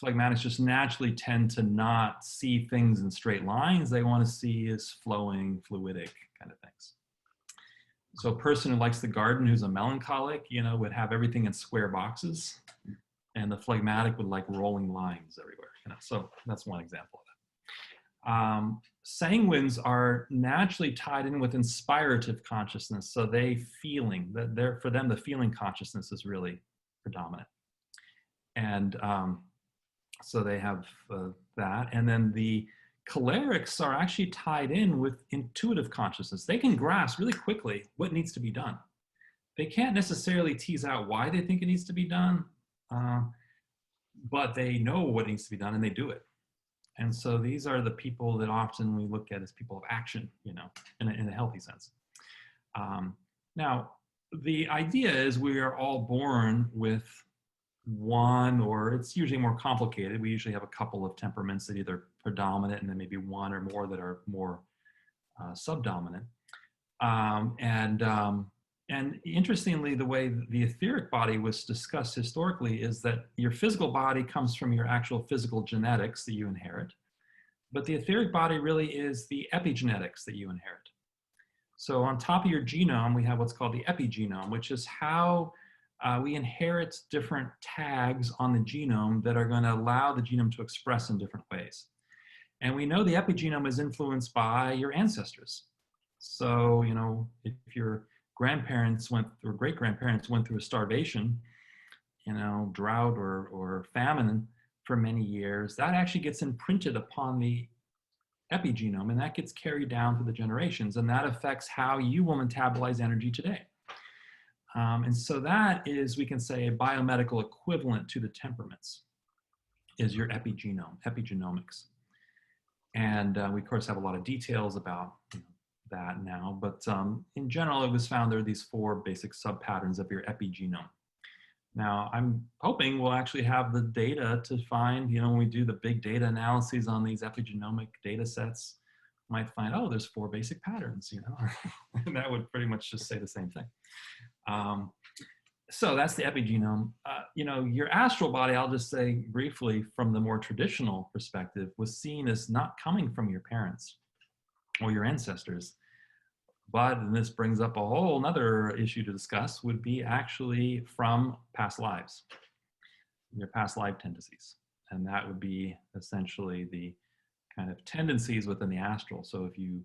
phlegmatics just naturally tend to not see things in straight lines. They want to see as flowing, fluidic kind of things. So a person who likes the garden, who's a melancholic, would have everything in square boxes, and the phlegmatic would like rolling lines everywhere. So that's one example of that. Sanguines are naturally tied in with inspirative consciousness. So for them, the feeling consciousness is really predominant. And so they have that. And then the cholerics are actually tied in with intuitive consciousness. They can grasp really quickly what needs to be done. They can't necessarily tease out why they think it needs to be done, but they know what needs to be done and they do it. And so these are the people that often we look at as people of action, in a healthy sense. Now, the idea is we are all born with one, or it's usually more complicated. We usually have a couple of temperaments that either predominant and then maybe one or more that are more subdominant. And interestingly, the way the etheric body was discussed historically is that your physical body comes from your actual physical genetics that you inherit, but the etheric body really is the epigenetics that you inherit. So on top of your genome, we have what's called the epigenome, which is how we inherit different tags on the genome that are going to allow the genome to express in different ways. And we know the epigenome is influenced by your ancestors. So, if your grandparents or great-grandparents went through a starvation, drought or famine for many years, that actually gets imprinted upon the epigenome, and that gets carried down through the generations, and that affects how you will metabolize energy today. And so that is, we can say, a biomedical equivalent to the temperaments, is your epigenomics. And we, of course, have a lot of details about that now, but in general, it was found there are these four basic subpatterns of your epigenome. Now, I'm hoping we'll actually have the data to find, when we do the big data analyses on these epigenomic data sets, might find, oh, there's 4 basic patterns, you know, and that would pretty much just say the same thing. So that's the epigenome. You know, your astral body, I'll just say briefly, from the more traditional perspective, was seen as not coming from your parents or your ancestors. But, and this brings up a whole another issue to discuss, would be actually from past lives, your past life tendencies. And that would be essentially the kind of tendencies within the astral. So if you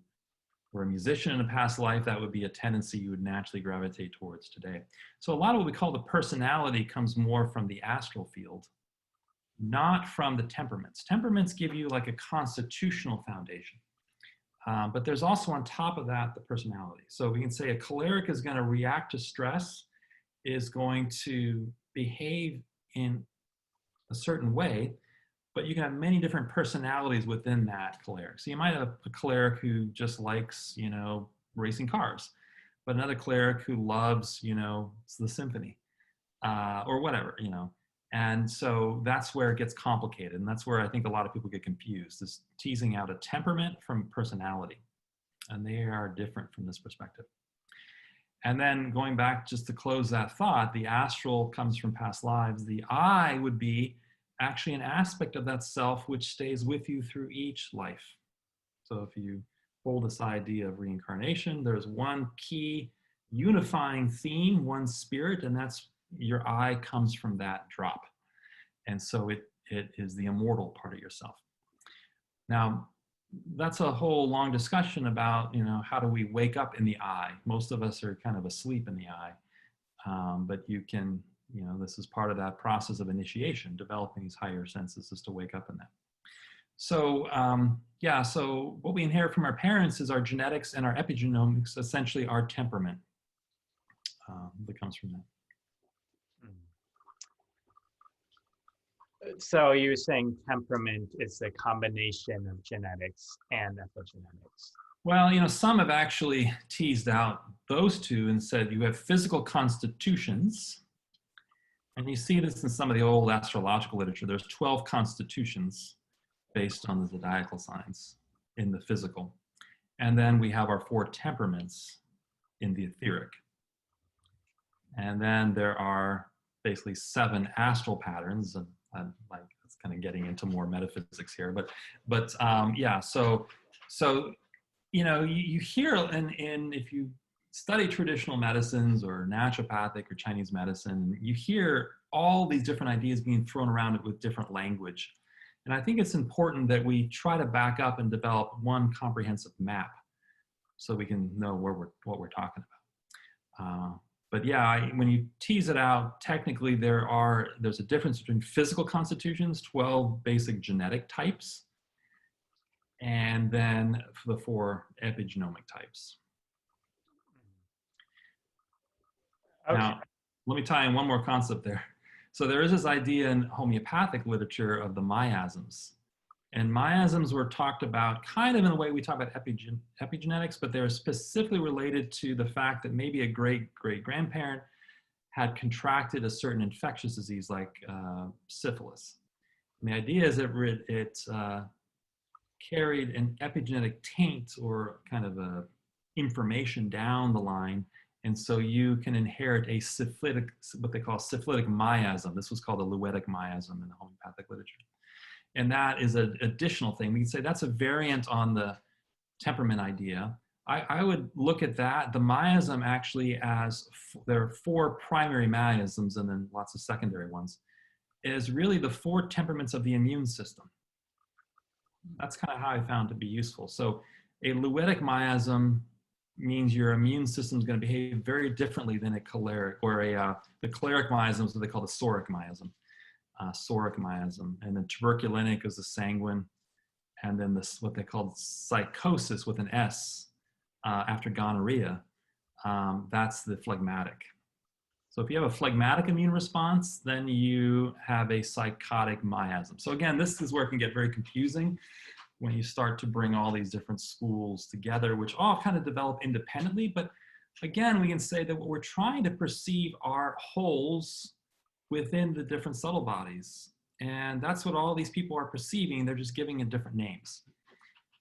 were a musician in a past life, that would be a tendency you would naturally gravitate towards today. So a lot of what we call the personality comes more from the astral field, not from the temperaments. Temperaments give you like a constitutional foundation. But there's also on top of that, the personality. So we can say a choleric is going to react to stress, is going to behave in a certain way, but you can have many different personalities within that choleric. So you might have a choleric who just likes, you know, racing cars, but another choleric who loves, you know, the symphony, or whatever, you know. And so that's where it gets complicated. And that's where I think a lot of people get confused, is teasing out a temperament from personality. And they are different from this perspective. And then going back just to close that thought, the astral comes from past lives. The I would be actually an aspect of that self which stays with you through each life. So if you hold this idea of reincarnation, there's one key unifying theme, one spirit, and that's your I comes from that drop. And so it is the immortal part of yourself. Now, that's a whole long discussion about, you know, how do we wake up in the I? Most of us are kind of asleep in the I, but you can, you know, this is part of that process of initiation, developing these higher senses is to wake up in that. So yeah, so what we inherit from our parents is our genetics, and our epigenomics, essentially our temperament that comes from that. So you were saying temperament is a combination of genetics and epigenetics. Well, you know, some have actually teased out those two and said you have physical constitutions. And you see this in some of the old astrological literature. There's 12 constitutions based on the zodiacal signs in the physical. And then we have our 4 temperaments in the etheric. And then there are basically 7 astral patterns. And like, it's kind of getting into more metaphysics here, but yeah, so you know, you hear in if you study traditional medicines or naturopathic or Chinese medicine, you hear all these different ideas being thrown around with different language. And I think it's important that we try to back up and develop one comprehensive map so we can know what we're talking about. But yeah, when you tease it out, technically there's a difference between physical constitutions, 12 basic genetic types, and then the 4 epigenomic types. Okay. Now, let me tie in one more concept there. So there is this idea in homeopathic literature of the miasms. And miasms were talked about kind of in the way we talk about epigenetics, but they're specifically related to the fact that maybe a great-great-grandparent had contracted a certain infectious disease like syphilis. And the idea is that it carried an epigenetic taint or kind of a information down the line. And so you can inherit a syphilitic, what they call syphilitic miasm. This was called a luetic miasm in the homeopathic literature. And that is an additional thing. We can say that's a variant on the temperament idea. I would look at that, the miasm actually, as there are 4 primary miasms and then lots of secondary ones, is really the 4 temperaments of the immune system. That's kind of how I found to be useful. So a luetic miasm means your immune system is going to behave very differently than a choleric, or the choleric miasm is what they call the psoric miasm. Psoric miasm, and then tuberculinic is the sanguine, and then this what they call psychosis with an S after gonorrhea, that's the phlegmatic. So if you have a phlegmatic immune response, then you have a psychotic miasm. So again, this is where it can get very confusing when you start to bring all these different schools together, which all kind of develop independently. But again, we can say that what we're trying to perceive are wholes within the different subtle bodies. And that's what all these people are perceiving. They're just giving it different names.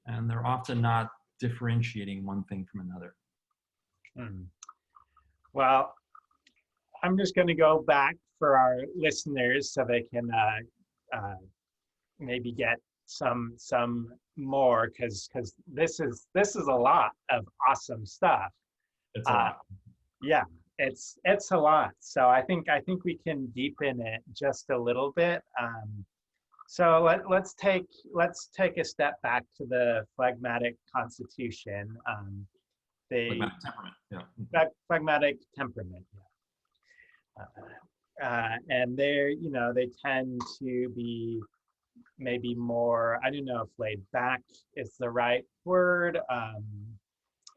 and they're often not differentiating one thing from another. Well, I'm just going to go back for our listeners so they can maybe get some more, because this is a lot of awesome stuff. It's a lot. Yeah, it's a lot. So I think we can deepen it just a little bit. So let's take a step back to the phlegmatic constitution. Phlegmatic temperament. Yeah. Phlegmatic temperament. Yeah. And they're, they tend to be maybe more, I don't know if laid back is the right word.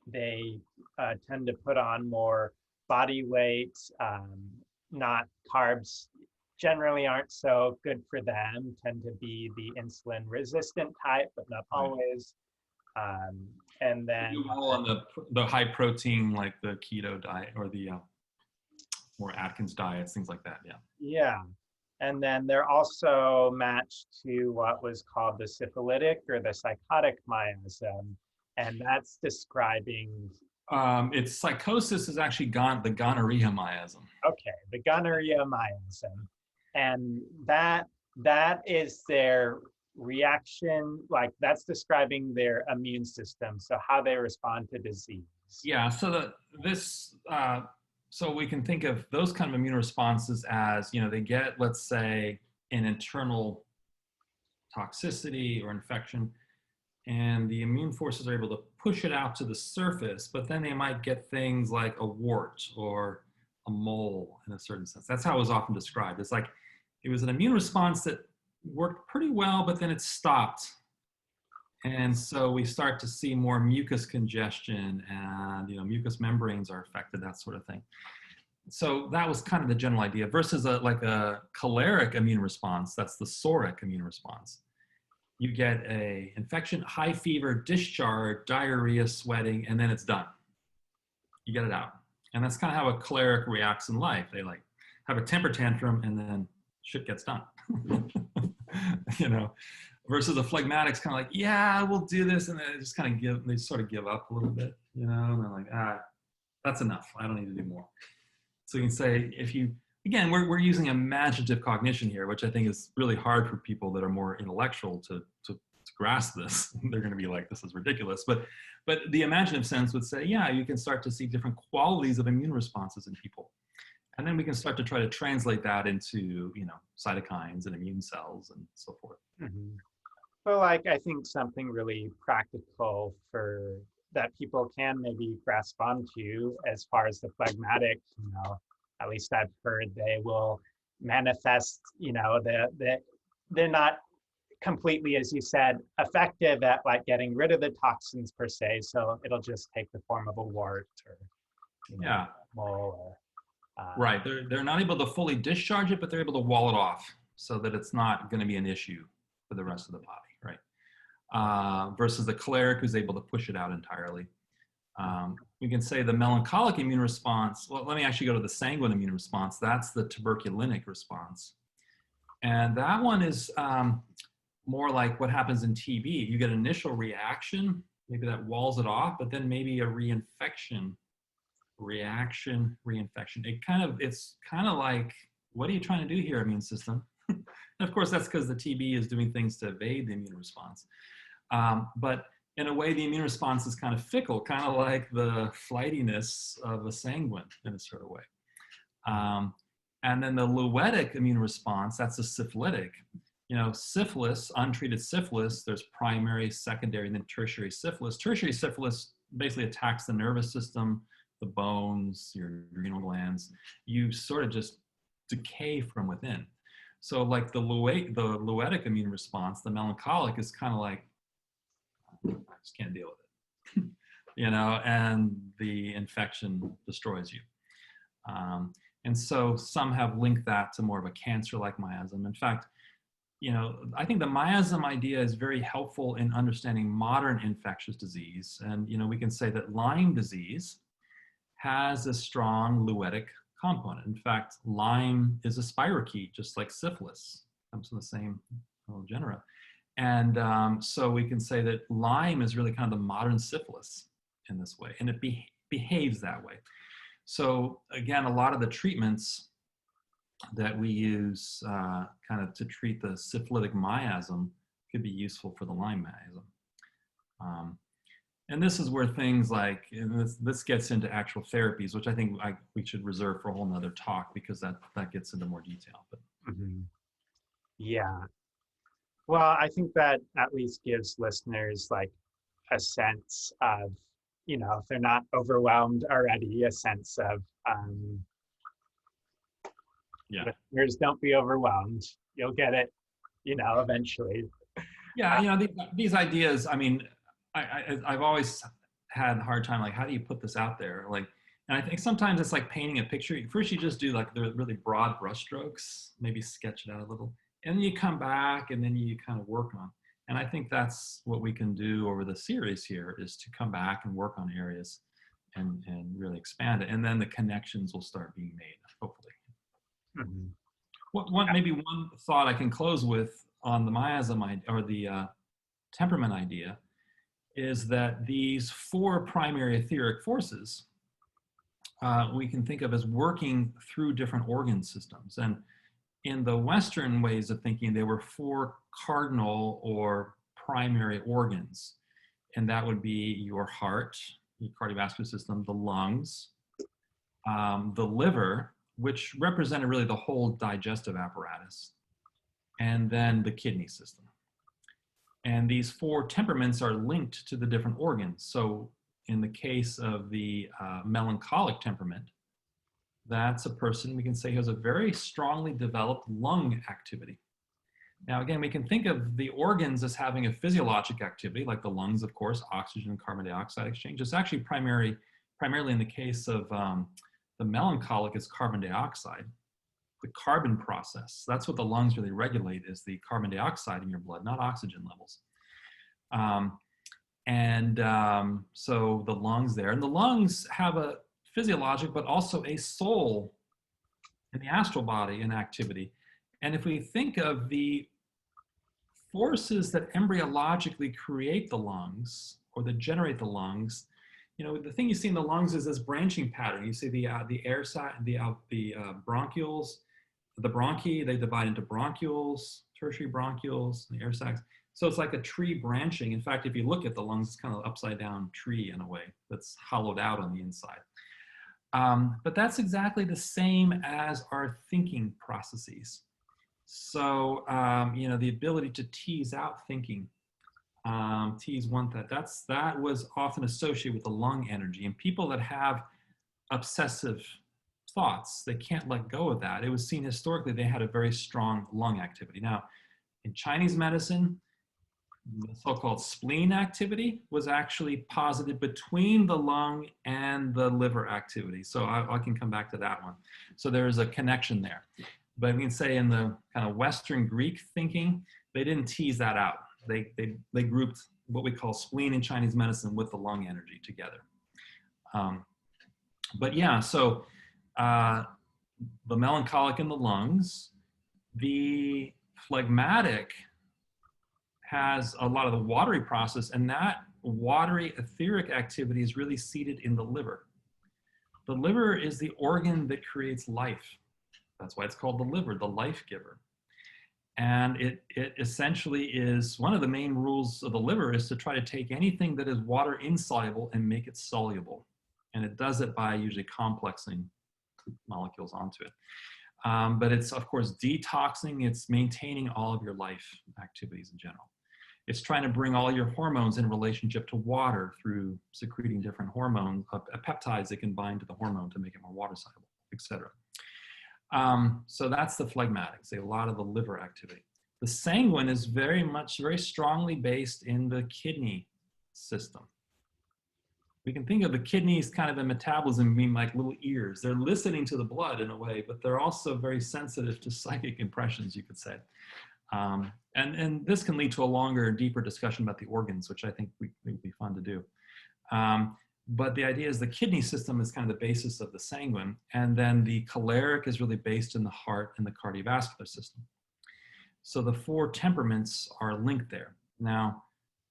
They tend to put on more body weight. Not carbs generally aren't so good for them, tend to be the insulin resistant type, but not always. And then on the high protein, like the keto diet or the more Atkins diets, things like that. Yeah. Yeah. And then they're also matched to what was called the syphilitic or the psychotic miasm. And that's describing... It's psychosis is actually the gonorrhea miasm. Okay, the gonorrhea miasm. And that is their reaction, like that's describing their immune system, so how they respond to disease. Yeah, so so we can think of those kind of immune responses as, they get, let's say, an internal toxicity or infection, and the immune forces are able to push it out to the surface, but then they might get things like a wart or a mole in a certain sense. That's how it was often described. It's like it was an immune response that worked pretty well, but then it stopped. And so we start to see more mucus congestion, and mucous membranes are affected, that sort of thing. So that was kind of the general idea versus like a choleric immune response. That's the psoric immune response. You get a infection, high fever, discharge, diarrhea, sweating, and then it's done. You get it out. And that's kind of how a choleric reacts in life. They like have a temper tantrum and then shit gets done. Versus the phlegmatics kind of like, yeah, we'll do this. And they just kind of they sort of give up a little bit, and they're like, that's enough. I don't need to do more. So you can say, again, we're using imaginative cognition here, which I think is really hard for people that are more intellectual to grasp this. They're going to be like, this is ridiculous. But the imaginative sense would say, yeah, you can start to see different qualities of immune responses in people. And then we can start to try to translate that into, cytokines and immune cells and so forth. Mm-hmm. Well, I think something really practical for that people can maybe grasp onto as far as the phlegmatic, at least I've heard they will manifest, they're not completely, as you said, effective at like getting rid of the toxins per se. So it'll just take the form of a wart or, mole or, right. They're not able to fully discharge it, but they're able to wall it off so that it's not going to be an issue for the rest of the body, right? Versus the choleric who's able to push it out entirely. We can say the melancholic immune response, well, let me actually go to the sanguine immune response. That's the tuberculinic response. And that one is more like what happens in TB. You get an initial reaction, maybe that walls it off, but then maybe a reinfection, reaction, reinfection. It's kind of like, what are you trying to do here, immune system? And of course, that's because the TB is doing things to evade the immune response. But in a way, the immune response is kind of fickle, kind of like the flightiness of a sanguine in a sort of way. And then the leuetic immune response, that's a syphilitic. Syphilis, untreated syphilis, there's primary, secondary, and then tertiary syphilis. Tertiary syphilis basically attacks the nervous system, the bones, your adrenal glands. You sort of just decay from within. So like the leuetic immune response, the melancholic is kind of like, I just can't deal with it, and the infection destroys you. And so some have linked that to more of a cancer-like miasm. In fact, I think the miasm idea is very helpful in understanding modern infectious disease. And, we can say that Lyme disease has a strong leuetic component. In fact, Lyme is a spirochete, just like syphilis, comes from the same genera. And so we can say that Lyme is really kind of the modern syphilis in this way, and it behaves that way. So again, a lot of the treatments that we use kind of to treat the syphilitic miasm could be useful for the Lyme miasm. And this is where things like, this gets into actual therapies, which I think we should reserve for a whole nother talk, because that gets into more detail. But yeah, well, I think that at least gives listeners like a sense of, you know, if they're not overwhelmed already, a sense of, listeners, don't be overwhelmed. You'll get it, you know, eventually. Yeah, you know, these ideas, I mean, I've always had a hard time, like, how do you put this out there? Like, and I think sometimes it's like painting a picture. First, you just do like the really broad brush strokes, maybe sketch it out a little, and then you come back and then you kind of work on. And I think that's what we can do over the series here, is to come back and work on areas and really expand it. And then the connections will start being made, hopefully. Maybe one thought I can close with on the miasm or the temperament idea is that these four primary etheric forces we can think of as working through different organ systems. And in the Western ways of thinking, there were four cardinal or primary organs. And that would be your heart, your cardiovascular system, the lungs, the liver, which represented really the whole digestive apparatus, and then the kidney system. And these four temperaments are linked to the different organs. So in the case of the melancholic temperament, that's a person we can say has a very strongly developed lung activity. Now, again, we can think of the organs as having a physiologic activity, like the lungs, of course, oxygen and carbon dioxide exchange. It's actually primarily in the case of the melancholic is carbon dioxide, the carbon process. That's what the lungs really regulate, is the carbon dioxide in your blood, not oxygen levels. So the lungs there, and the lungs have a physiologic, but also a soul in the astral body in activity. And if we think of the forces that embryologically create the lungs or that generate the lungs, you know, the thing you see in the lungs is this branching pattern. You see the air side, the bronchioles, the bronchi, they divide into bronchioles, tertiary bronchioles, and the air sacs. So it's like a tree branching. In fact, if you look at the lungs, it's kind of upside down tree in a way that's hollowed out on the inside. But that's exactly the same as our thinking processes. So, you know, the ability to tease out thinking, tease one thought, that was often associated with the lung energy. And people that have obsessive thoughts, they can't let go of that. It was seen historically they had a very strong lung activity. Now, in Chinese medicine, the so-called spleen activity was actually posited between the lung and the liver activity. So I can come back to that one. So there is a connection there. But we can say in the kind of Western Greek thinking, they didn't tease that out. They grouped what we call spleen in Chinese medicine with the lung energy together. But yeah, so the melancholic in the lungs, the phlegmatic has a lot of the watery process, and that watery etheric activity is really seated in the liver. The liver is the organ that creates life. That's why it's called the liver, the life giver. And it essentially is, one of the main rules of the liver is to try to take anything that is water insoluble and make it soluble. And it does it by usually complexing molecules onto it. But it's, of course, detoxing. It's maintaining all of your life activities in general. It's trying to bring all your hormones in relationship to water through secreting different hormones, peptides that can bind to the hormone to make it more water soluble, etc. So that's the phlegmatic, say a lot of the liver activity. The sanguine is very strongly based in the kidney system. We can think of the kidneys kind of in metabolism being like little ears. They're listening to the blood in a way, but they're also very sensitive to psychic impressions, you could say. And this can lead to a longer, deeper discussion about the organs, which I think would be fun to do. But the idea is the kidney system is kind of the basis of the sanguine, and then the choleric is really based in the heart and the cardiovascular system. So the 4 temperaments are linked there. Now,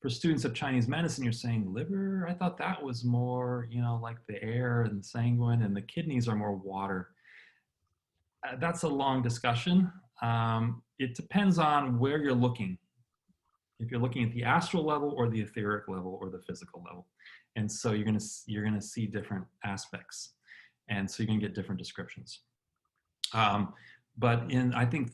for students of Chinese medicine, you're saying liver? I thought that was more, like the air and the sanguine, and the kidneys are more water. That's a long discussion. It depends on where you're looking. If you're looking at the astral level or the etheric level or the physical level. And so you're gonna see different aspects. And so you're gonna get different descriptions. But I think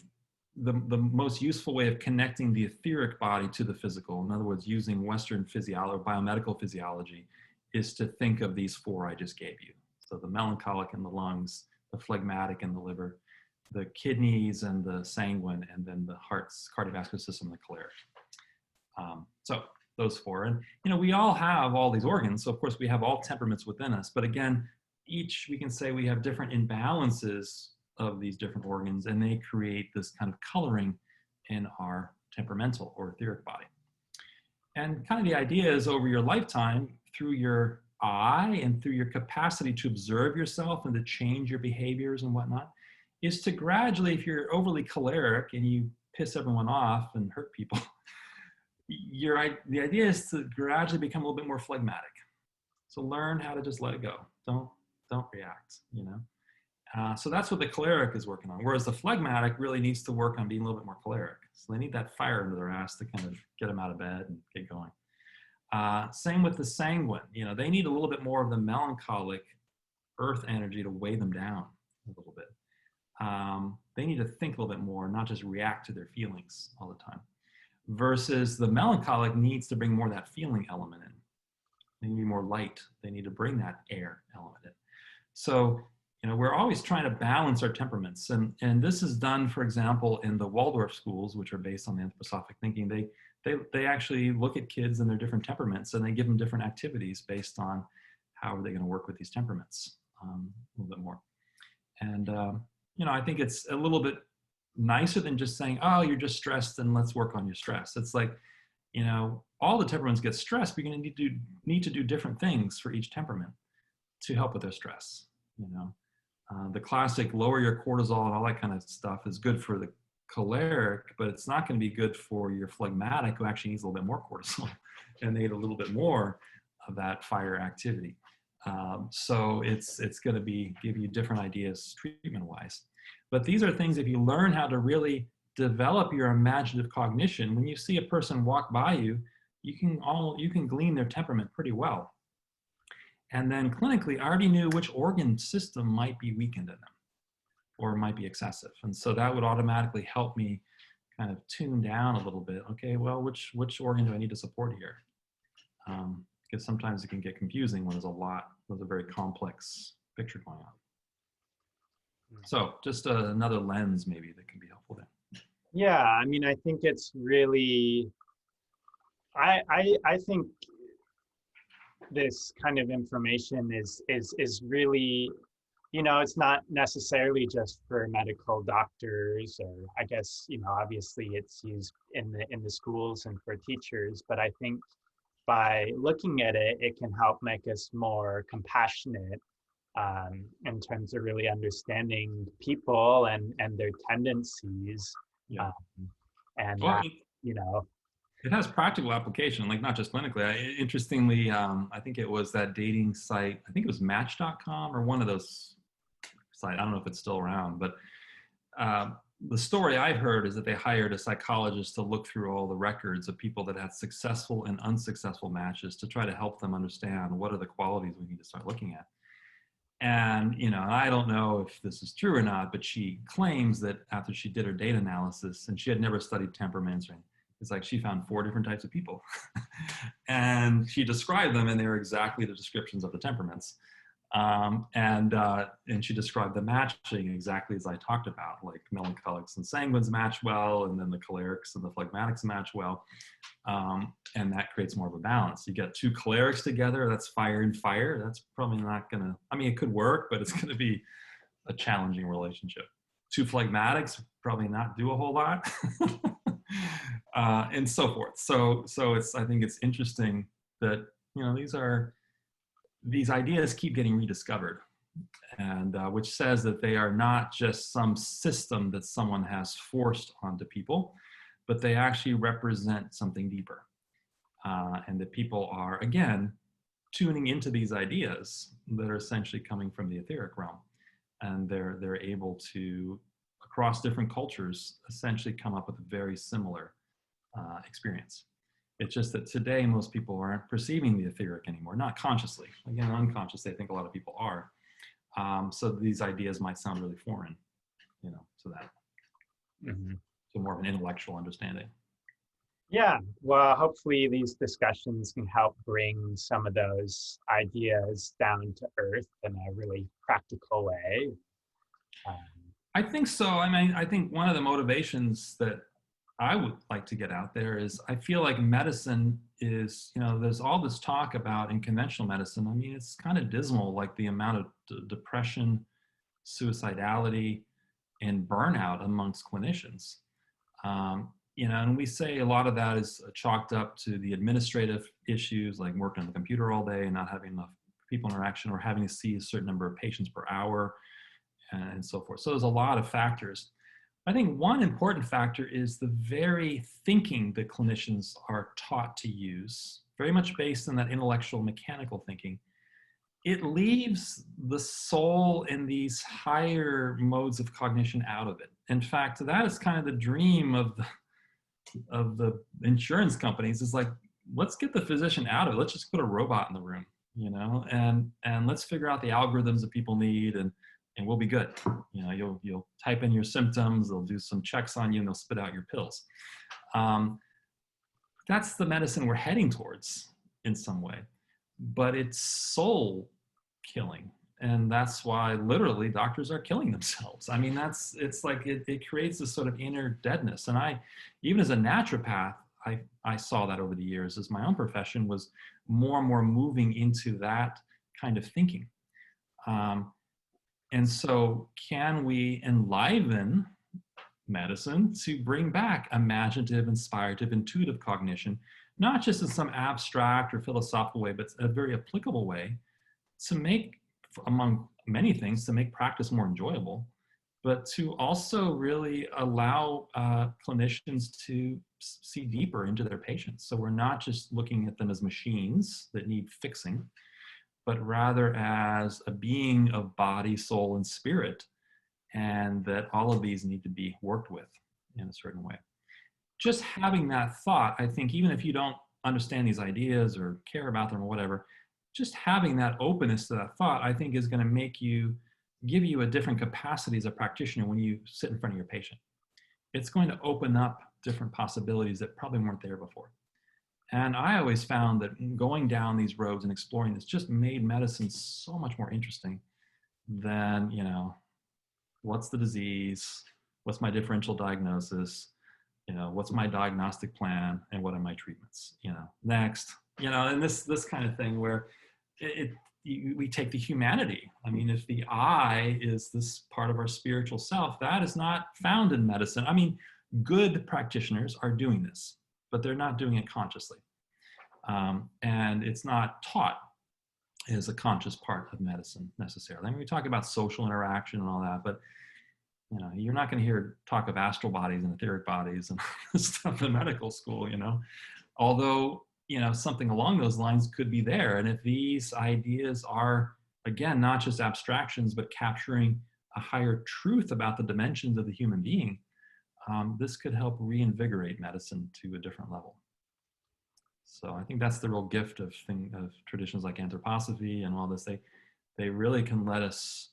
the most useful way of connecting the etheric body to the physical, in other words, using Western physiology or biomedical physiology, is to think of these 4 I just gave you. So the melancholic in the lungs, the phlegmatic in the liver, the kidneys and the sanguine, and then the heart's cardiovascular system, the choleric. So those 4, and we all have all these organs. So of course we have all temperaments within us, but again, we can say we have different imbalances of these different organs, and they create this kind of coloring in our temperamental or etheric body. And kind of the idea is over your lifetime, through your eye and through your capacity to observe yourself and to change your behaviors and whatnot, is to gradually, if you're overly choleric and you piss everyone off and hurt people, the idea is to gradually become a little bit more phlegmatic. So learn how to just let it go. Don't react, So that's what the choleric is working on. Whereas the phlegmatic really needs to work on being a little bit more choleric. So they need that fire under their ass to kind of get them out of bed and get going. Same with the sanguine. They need a little bit more of the melancholic earth energy to weigh them down a little bit. They need to think a little bit more, not just react to their feelings all the time. Versus the melancholic needs to bring more of that feeling element in. They need more light. They need to bring that air element in. So, we're always trying to balance our temperaments. And this is done, for example, in the Waldorf schools, which are based on the Anthroposophic thinking. They actually look at kids and their different temperaments, and they give them different activities based on how are they going to work with these temperaments a little bit more. And, I think it's a little bit nicer than just saying, oh, you're just stressed and let's work on your stress. It's like, all the temperaments get stressed, but you're going to need to do different things for each temperament to help with their stress. The classic lower your cortisol and all that kind of stuff is good for the choleric, but it's not going to be good for your phlegmatic, who actually needs a little bit more cortisol and they need a little bit more of that fire activity. So it's going to give you different ideas treatment-wise. But these are things, if you learn how to really develop your imaginative cognition, when you see a person walk by you, you can glean their temperament pretty well. And then clinically, I already knew which organ system might be weakened in them or might be excessive. And so that would automatically help me kind of tune down a little bit. Okay, well, which organ do I need to support here? Because sometimes it can get confusing when there's a very complex picture going on. So just another lens maybe that can be helpful there. Yeah, I mean, I think it's really, I think this kind of information is really, it's not necessarily just for medical doctors, or I guess, obviously it's used in the schools and for teachers, but I think by looking at it, it can help make us more compassionate in terms of really understanding people and their tendencies. Yeah. Well, it has practical application, like not just clinically. Interestingly, I think it was that dating site, I think it was Match.com or one of those sites. I don't know if it's still around, but the story I've heard is that they hired a psychologist to look through all the records of people that had successful and unsuccessful matches to try to help them understand what are the qualities we need to start looking at. And, I don't know if this is true or not, but she claims that after she did her data analysis, and she had never studied temperaments, or it's like she found 4 different types of people. And she described them, and they were exactly the descriptions of the temperaments. And she described the matching exactly as I talked about, like melancholics and sanguines match well, and then the cholerics and the phlegmatics match well. And that creates more of a balance. You get 2 cholerics together, that's fire and fire. That's probably not gonna, it could work, but it's gonna be a challenging relationship. 2 phlegmatics, probably not do a whole lot. And so forth. So I think it's interesting that, these ideas keep getting rediscovered, and which says that they are not just some system that someone has forced onto people, but they actually represent something deeper. And that people are, again, tuning into these ideas that are essentially coming from the etheric realm. And they're able to, across different cultures, essentially come up with a very similar experience. It's just that today most people aren't perceiving the etheric anymore, not consciously. Again, unconsciously, I think a lot of people are. So these ideas might sound really foreign, to that, to more of an intellectual understanding. Yeah, well, hopefully these discussions can help bring some of those ideas down to earth in a really practical way. I think so. I mean, I think one of the motivations that I would like to get out there is I feel like medicine is, there's all this talk about in conventional medicine. I mean, it's kind of dismal, like the amount of depression, suicidality, and burnout amongst clinicians. And we say a lot of that is chalked up to the administrative issues, like working on the computer all day and not having enough people interaction, or having to see a certain number of patients per hour, and so forth. So there's a lot of factors. I think one important factor is the very thinking that clinicians are taught to use, very much based on that intellectual, mechanical thinking. It leaves the soul and these higher modes of cognition out of it. In fact, that is kind of the dream of the insurance companies, is like, let's get the physician out of it. Let's just put a robot in the room, and let's figure out the algorithms that people need, and we'll be good. You'll type in your symptoms, they'll do some checks on you, and they'll spit out your pills. That's the medicine we're heading towards in some way, but it's soul killing. And that's why literally doctors are killing themselves. I mean, it's like it creates this sort of inner deadness. And even as a naturopath, I saw that over the years as my own profession was more and more moving into that kind of thinking. And so can we enliven medicine to bring back imaginative, inspirative, intuitive cognition, not just in some abstract or philosophical way, but a very applicable way to make, among many things, to make practice more enjoyable, but to also really allow clinicians to see deeper into their patients. So we're not just looking at them as machines that need fixing, but rather as a being of body, soul, and spirit, and that all of these need to be worked with in a certain way. Just having that thought, I think, even if you don't understand these ideas or care about them or whatever, just having that openness to that thought, I think, is going to give you a different capacity as a practitioner when you sit in front of your patient. It's going to open up different possibilities that probably weren't there before. And I always found that going down these roads and exploring this just made medicine so much more interesting than, what's the disease, what's my differential diagnosis, what's my diagnostic plan, and what are my treatments, next, and this kind of thing where we take the humanity. I mean, if the I is this part of our spiritual self, that is not found in medicine. I mean, good practitioners are doing this, but they're not doing it consciously. And it's not taught as a conscious part of medicine necessarily. I mean, we talk about social interaction and all that, but you're not going to hear talk of astral bodies and etheric bodies and stuff in medical school, although, something along those lines could be there. And if these ideas are, again, not just abstractions, but capturing a higher truth about the dimensions of the human being, this could help reinvigorate medicine to a different level. So I think that's the real gift of traditions like Anthroposophy and all this. They really can let us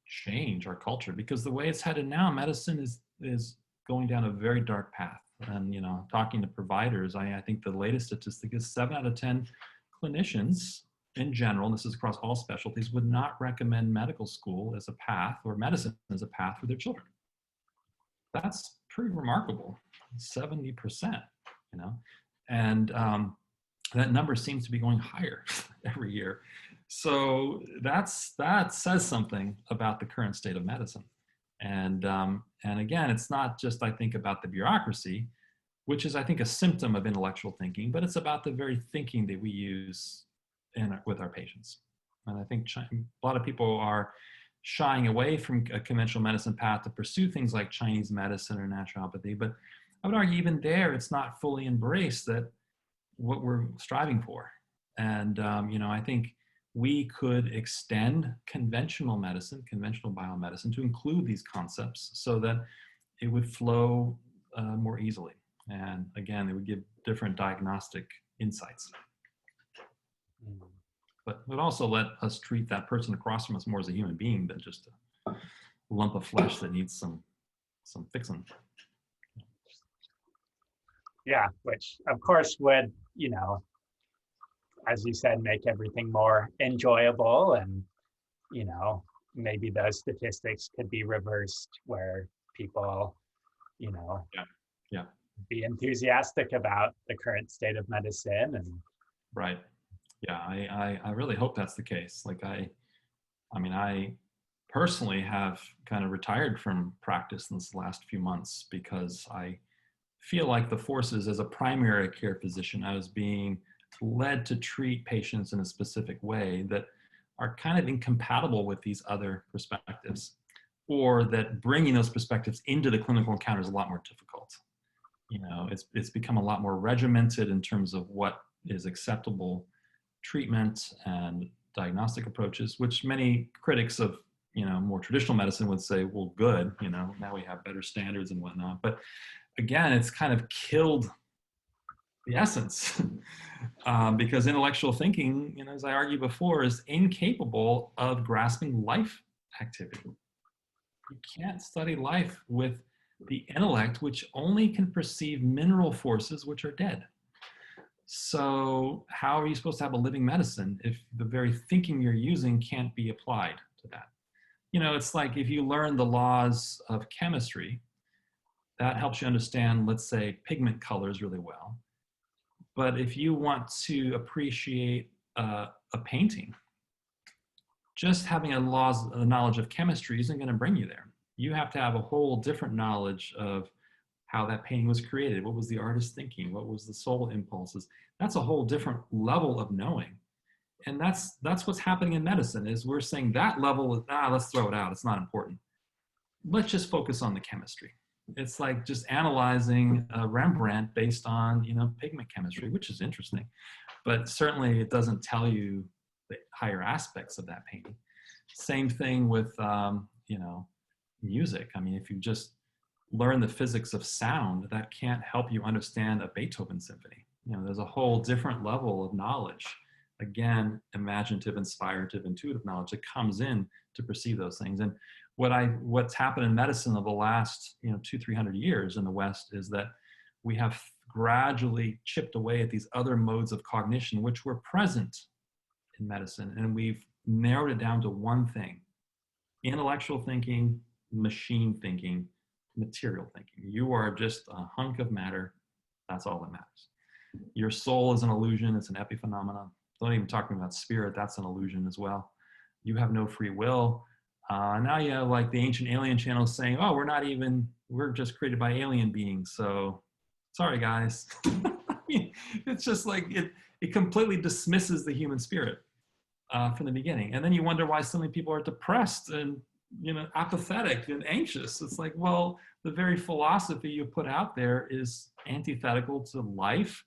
change our culture, because the way it's headed now, medicine is going down a very dark path. And talking to providers, I think the latest statistic is 7 out of 10 clinicians in general, and this is across all specialties, would not recommend medical school as a path, or medicine as a path, for their children. That's pretty remarkable, 70%, and that number seems to be going higher every year. So that says something about the current state of medicine. And again, it's not just, I think, about the bureaucracy, which is, I think, a symptom of intellectual thinking, but it's about the very thinking that we use with our patients. And I think a lot of people are shying away from a conventional medicine path to pursue things like Chinese medicine or naturopathy, but I would argue even there, it's not fully embraced that what we're striving for. And, I think we could extend conventional medicine, conventional biomedicine, to include these concepts so that it would flow more easily. And again, it would give different diagnostic insights. But it would also let us treat that person across from us more as a human being than just a lump of flesh that needs some fixing. Yeah, which of course would, as you said, make everything more enjoyable, and maybe those statistics could be reversed where people, Yeah. be enthusiastic about the current state of medicine. And Right. Yeah, I really hope that's the case. Like I personally have kind of retired from practice in this last few months because I feel like the forces as a primary care physician, I was being led to treat patients in a specific way that are kind of incompatible with these other perspectives, or that bringing those perspectives into the clinical encounter is a lot more difficult. It's become a lot more regimented in terms of what is acceptable treatment and diagnostic approaches, which many critics of more traditional medicine would say, well, good, now we have better standards and whatnot. But again, it's kind of killed the essence because intellectual thinking, as I argued before, is incapable of grasping life activity. You can't study life with the intellect, which only can perceive mineral forces which are dead. So how are you supposed to have a living medicine if the very thinking you're using can't be applied to that? It's like if you learn the laws of chemistry, that helps you understand, let's say, pigment colors really well. But if you want to appreciate a painting, just having a knowledge of chemistry isn't going to bring you there. You have to have a whole different knowledge of how that painting was created. What was the artist thinking? What was the soul impulses? That's a whole different level of knowing. And that's what's happening in medicine, is we're saying that level is, let's throw it out. It's not important. Let's just focus on the chemistry. It's like just analyzing Rembrandt based on, pigment chemistry, which is interesting, but certainly it doesn't tell you the higher aspects of that painting. Same thing with, music. I mean, if you just learn the physics of sound, that can't help you understand a Beethoven symphony. There's a whole different level of knowledge. Again, imaginative, inspirative, intuitive knowledge that comes in to perceive those things. And what's happened in medicine over the last 200-300 years in the West is that we have gradually chipped away at these other modes of cognition which were present in medicine, and we've narrowed it down to one thing: intellectual thinking, machine thinking, material thinking. You are just a hunk of matter. That's all that matters. Your soul is an illusion. It's an epiphenomenon. Don't even talk about spirit. That's an illusion as well. You have no free will. Now you have like the ancient alien channels saying, oh, we're just created by alien beings. So sorry, guys. It's just like it completely dismisses the human spirit from the beginning. And then you wonder why so many people are depressed and apathetic and anxious. It's like, well, the very philosophy you put out there is antithetical to life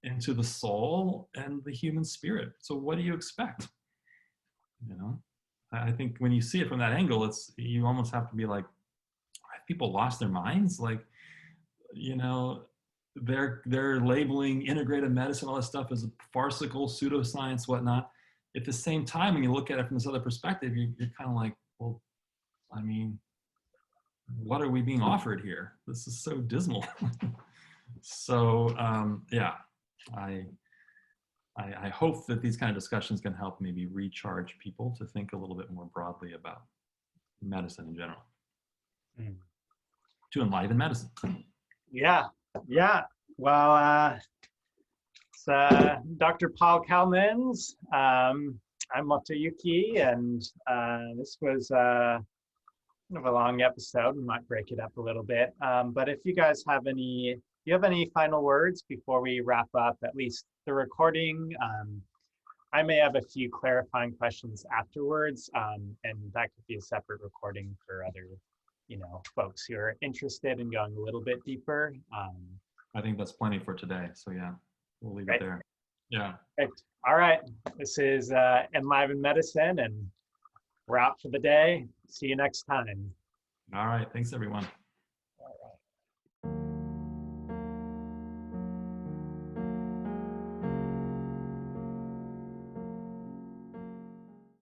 and to the soul and the human spirit. So what do you expect? I think when you see it from that angle, you almost have to be like, have people lost their minds? Like, they're labeling integrative medicine, all this stuff, as a farcical pseudoscience, whatnot. At the same time, when you look at it from this other perspective, you're kind of like, well, I mean, what are we being offered here? This is so dismal. So yeah, I hope that these kind of discussions can help maybe recharge people to think a little bit more broadly about medicine in general, to enliven medicine. Yeah. Well, it's Dr. Paul Kalmans. I'm Motoyuki, and this was kind of a long episode. We might break it up a little bit. But if you guys have any final words before we wrap up, at least the recording? I may have a few clarifying questions afterwards, and that could be a separate recording for other folks who are interested in going a little bit deeper. I think that's plenty for today. So yeah, we'll leave it there. Yeah. Perfect. All right. This is Enliven Medicine, and we're out for the day. See you next time. All right. Thanks, everyone.